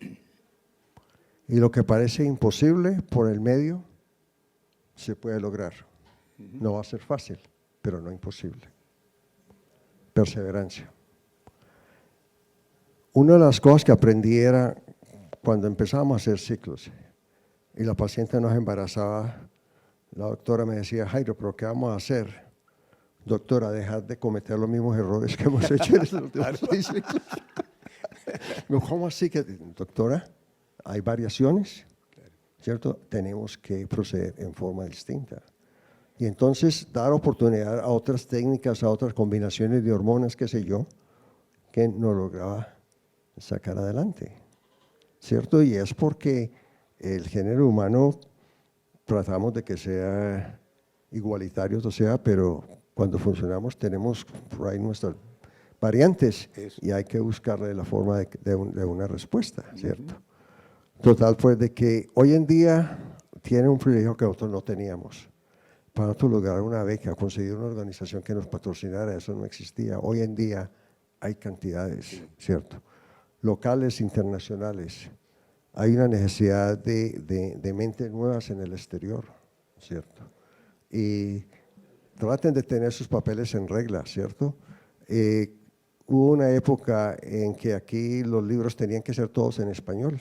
Speaker 3: Y lo que parece imposible por el medio, se puede lograr. No va a ser fácil, pero no imposible. Perseverancia. Una de las cosas que aprendí era, cuando empezamos a hacer ciclos y la paciente nos embarazaba, la doctora me decía, Jairo, ¿pero qué vamos a hacer? Doctora, dejar de cometer los mismos errores que hemos hecho en estos últimos 6 ciclos. ¿Cómo así que, doctora, hay variaciones? ¿Cierto? Tenemos que proceder en forma distinta. Y entonces dar oportunidad a otras técnicas, a otras combinaciones de hormonas, qué sé yo, que no lograba sacar adelante, ¿cierto? Y es porque el género humano tratamos de que sea igualitario, o sea, pero cuando funcionamos tenemos por ahí nuestras variantes y hay que buscarle la forma de una respuesta, ¿cierto? Total, pues de que hoy en día tiene un privilegio que nosotros no teníamos. Para nosotros lograr una beca, conseguir una organización que nos patrocinara, eso no existía. Hoy en día hay cantidades, ¿cierto? Locales, internacionales. Hay una necesidad de mentes nuevas en el exterior, ¿cierto? Y traten de tener sus papeles en regla, ¿cierto? Hubo una época en que aquí los libros tenían que ser todos en español.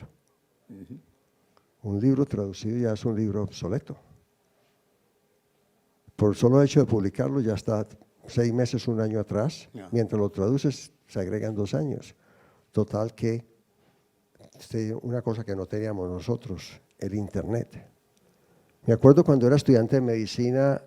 Speaker 3: Un libro traducido ya es un libro obsoleto. Por el solo hecho de publicarlo ya está 6 meses, 1 año atrás. Mientras lo traduces se agregan 2 años. Total que una cosa que no teníamos nosotros, el internet. Me acuerdo cuando era estudiante de medicina,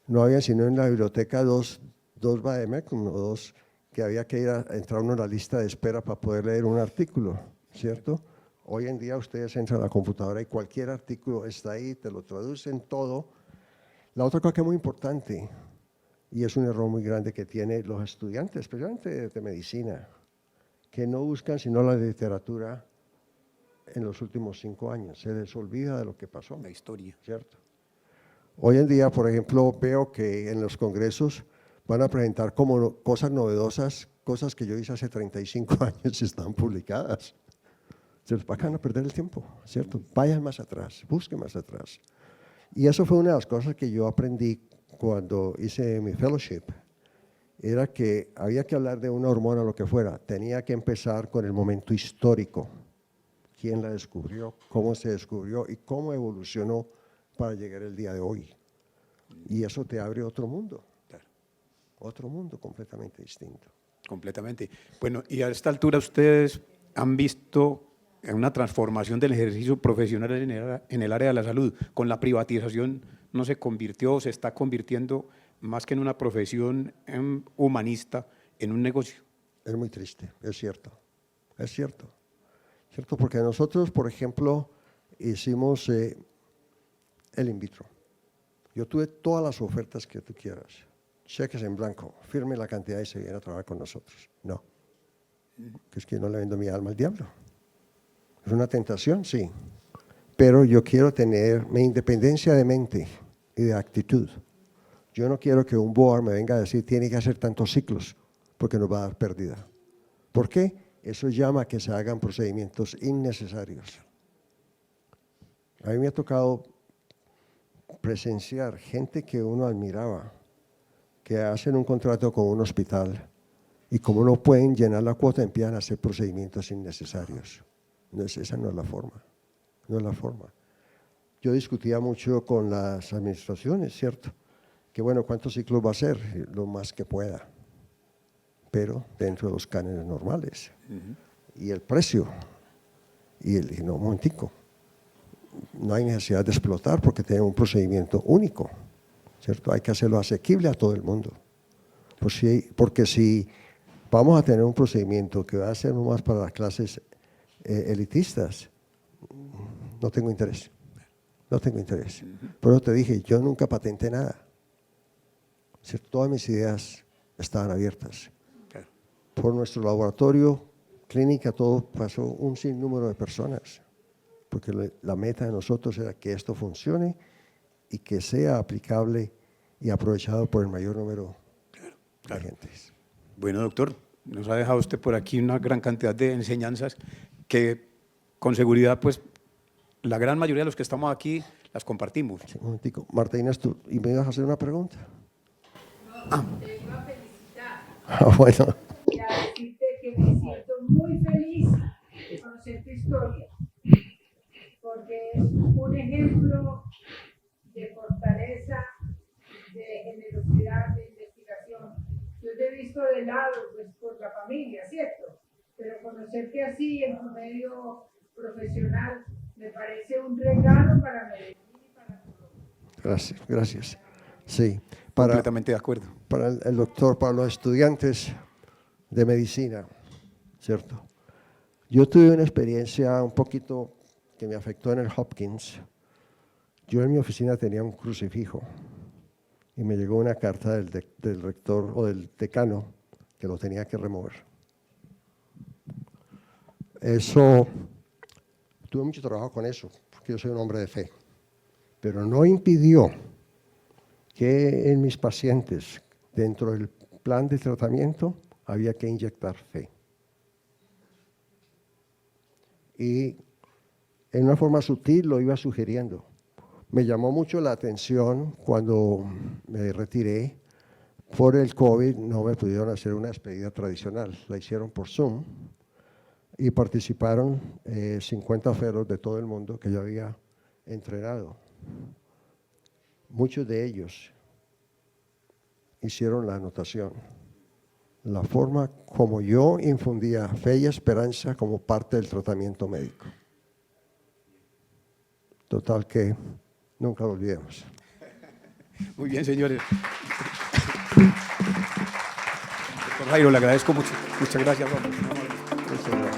Speaker 3: no había sino en la biblioteca dos vademecum, o 2 que había que entrar a una lista de espera para poder leer un artículo, ¿cierto? Hoy en día ustedes entran a la computadora y cualquier artículo está ahí, te lo traducen todo. La otra cosa que es muy importante, y es un error muy grande que tienen los estudiantes, especialmente de medicina, que no buscan sino la literatura en los últimos 5 años. Se les olvida de lo que pasó.
Speaker 2: La historia.
Speaker 3: ¿Cierto? Hoy en día, por ejemplo, veo que en los congresos van a presentar como cosas novedosas, cosas que yo hice hace 35 años y están publicadas. Se les van a perder el tiempo, ¿cierto? Vayan más atrás, busquen más atrás. Y eso fue una de las cosas que yo aprendí cuando hice mi fellowship. Era que había que hablar de una hormona, lo que fuera. Tenía que empezar con el momento histórico. ¿Quién la descubrió? ¿Cómo se descubrió? ¿Y cómo evolucionó para llegar el día de hoy? Y eso te abre otro mundo.
Speaker 2: Claro.
Speaker 3: Otro mundo completamente distinto.
Speaker 2: Completamente. Bueno, y a esta altura ustedes han visto una transformación del ejercicio profesional en el área de la salud. Con la privatización no se convirtió, se está convirtiendo más que en una profesión humanista, en un negocio.
Speaker 3: Es muy triste, es cierto. Es cierto. ¿Cierto? Porque nosotros, por ejemplo, hicimos el in vitro. Yo tuve todas las ofertas que tú quieras. Cheques en blanco, firme la cantidad y se viene a trabajar con nosotros. No. Que es que no le vendo mi alma al diablo. ¿Es una tentación? Sí. Pero yo quiero tener mi independencia de mente y de actitud. Yo no quiero que un board me venga a decir tiene que hacer tantos ciclos porque nos va a dar pérdida. ¿Por qué? Eso llama a que se hagan procedimientos innecesarios. A mí me ha tocado presenciar gente que uno admiraba, que hacen un contrato con un hospital y como no pueden llenar la cuota empiezan a hacer procedimientos innecesarios. Esa no es la forma, no es la forma. Yo discutía mucho con las administraciones, ¿cierto? Que bueno, ¿cuántos ciclos va a hacer? Lo más que pueda, pero dentro de los cánones normales. Y el precio, y el dije, no, un momentico, no hay necesidad de explotar porque tiene un procedimiento único, ¿cierto? Hay que hacerlo asequible a todo el mundo. Porque si vamos a tener un procedimiento que va a ser nomás para las clases elitistas, no tengo interés. No tengo interés. Por eso te dije, yo nunca patenté nada. ¿Cierto? Todas mis ideas estaban abiertas.
Speaker 2: Claro.
Speaker 3: Por nuestro laboratorio, clínica, todo pasó un sinnúmero de personas. Porque la meta de nosotros era que esto funcione y que sea aplicable y aprovechado por el mayor número de gentes.
Speaker 2: Bueno, doctor, nos ha dejado usted por aquí una gran cantidad de enseñanzas que con seguridad, pues, la gran mayoría de los que estamos aquí las compartimos.
Speaker 3: Sí, un momentico. Martina, ¿tú y me ibas a hacer una pregunta?
Speaker 7: No, te iba a felicitar.
Speaker 3: Bueno.
Speaker 7: Y a decirte que me siento muy feliz de conocer tu historia. un ejemplo de fortaleza, de generosidad, de investigación. Yo te he visto de lado, pues, por la familia, ¿cierto? Pero conocerte así en tu medio profesional me parece un regalo para Medellín y para Colombia.
Speaker 3: Gracias, gracias. Sí,
Speaker 2: Completamente de acuerdo.
Speaker 3: para el doctor, para los estudiantes de medicina, ¿cierto? Yo tuve una experiencia un poquito que me afectó en el Hopkins. Yo en mi oficina tenía un crucifijo y me llegó una carta del rector o del decano que lo tenía que remover. Eso, tuve mucho trabajo con eso, porque yo soy un hombre de fe, pero no impidió que en mis pacientes, dentro del plan de tratamiento, había que inyectar fe. Y en una forma sutil lo iba sugiriendo. Me llamó mucho la atención cuando me retiré. Por el COVID no me pudieron hacer una despedida tradicional, la hicieron por Zoom y participaron 50 feros de todo el mundo que yo había entrenado. Muchos de ellos hicieron la anotación, la forma como yo infundía fe y esperanza como parte del tratamiento médico. Total que nunca lo olvidemos.
Speaker 2: Muy bien, señores. Doctor Jairo, le agradezco mucho. Muchas gracias, hombre.
Speaker 3: Muchas gracias.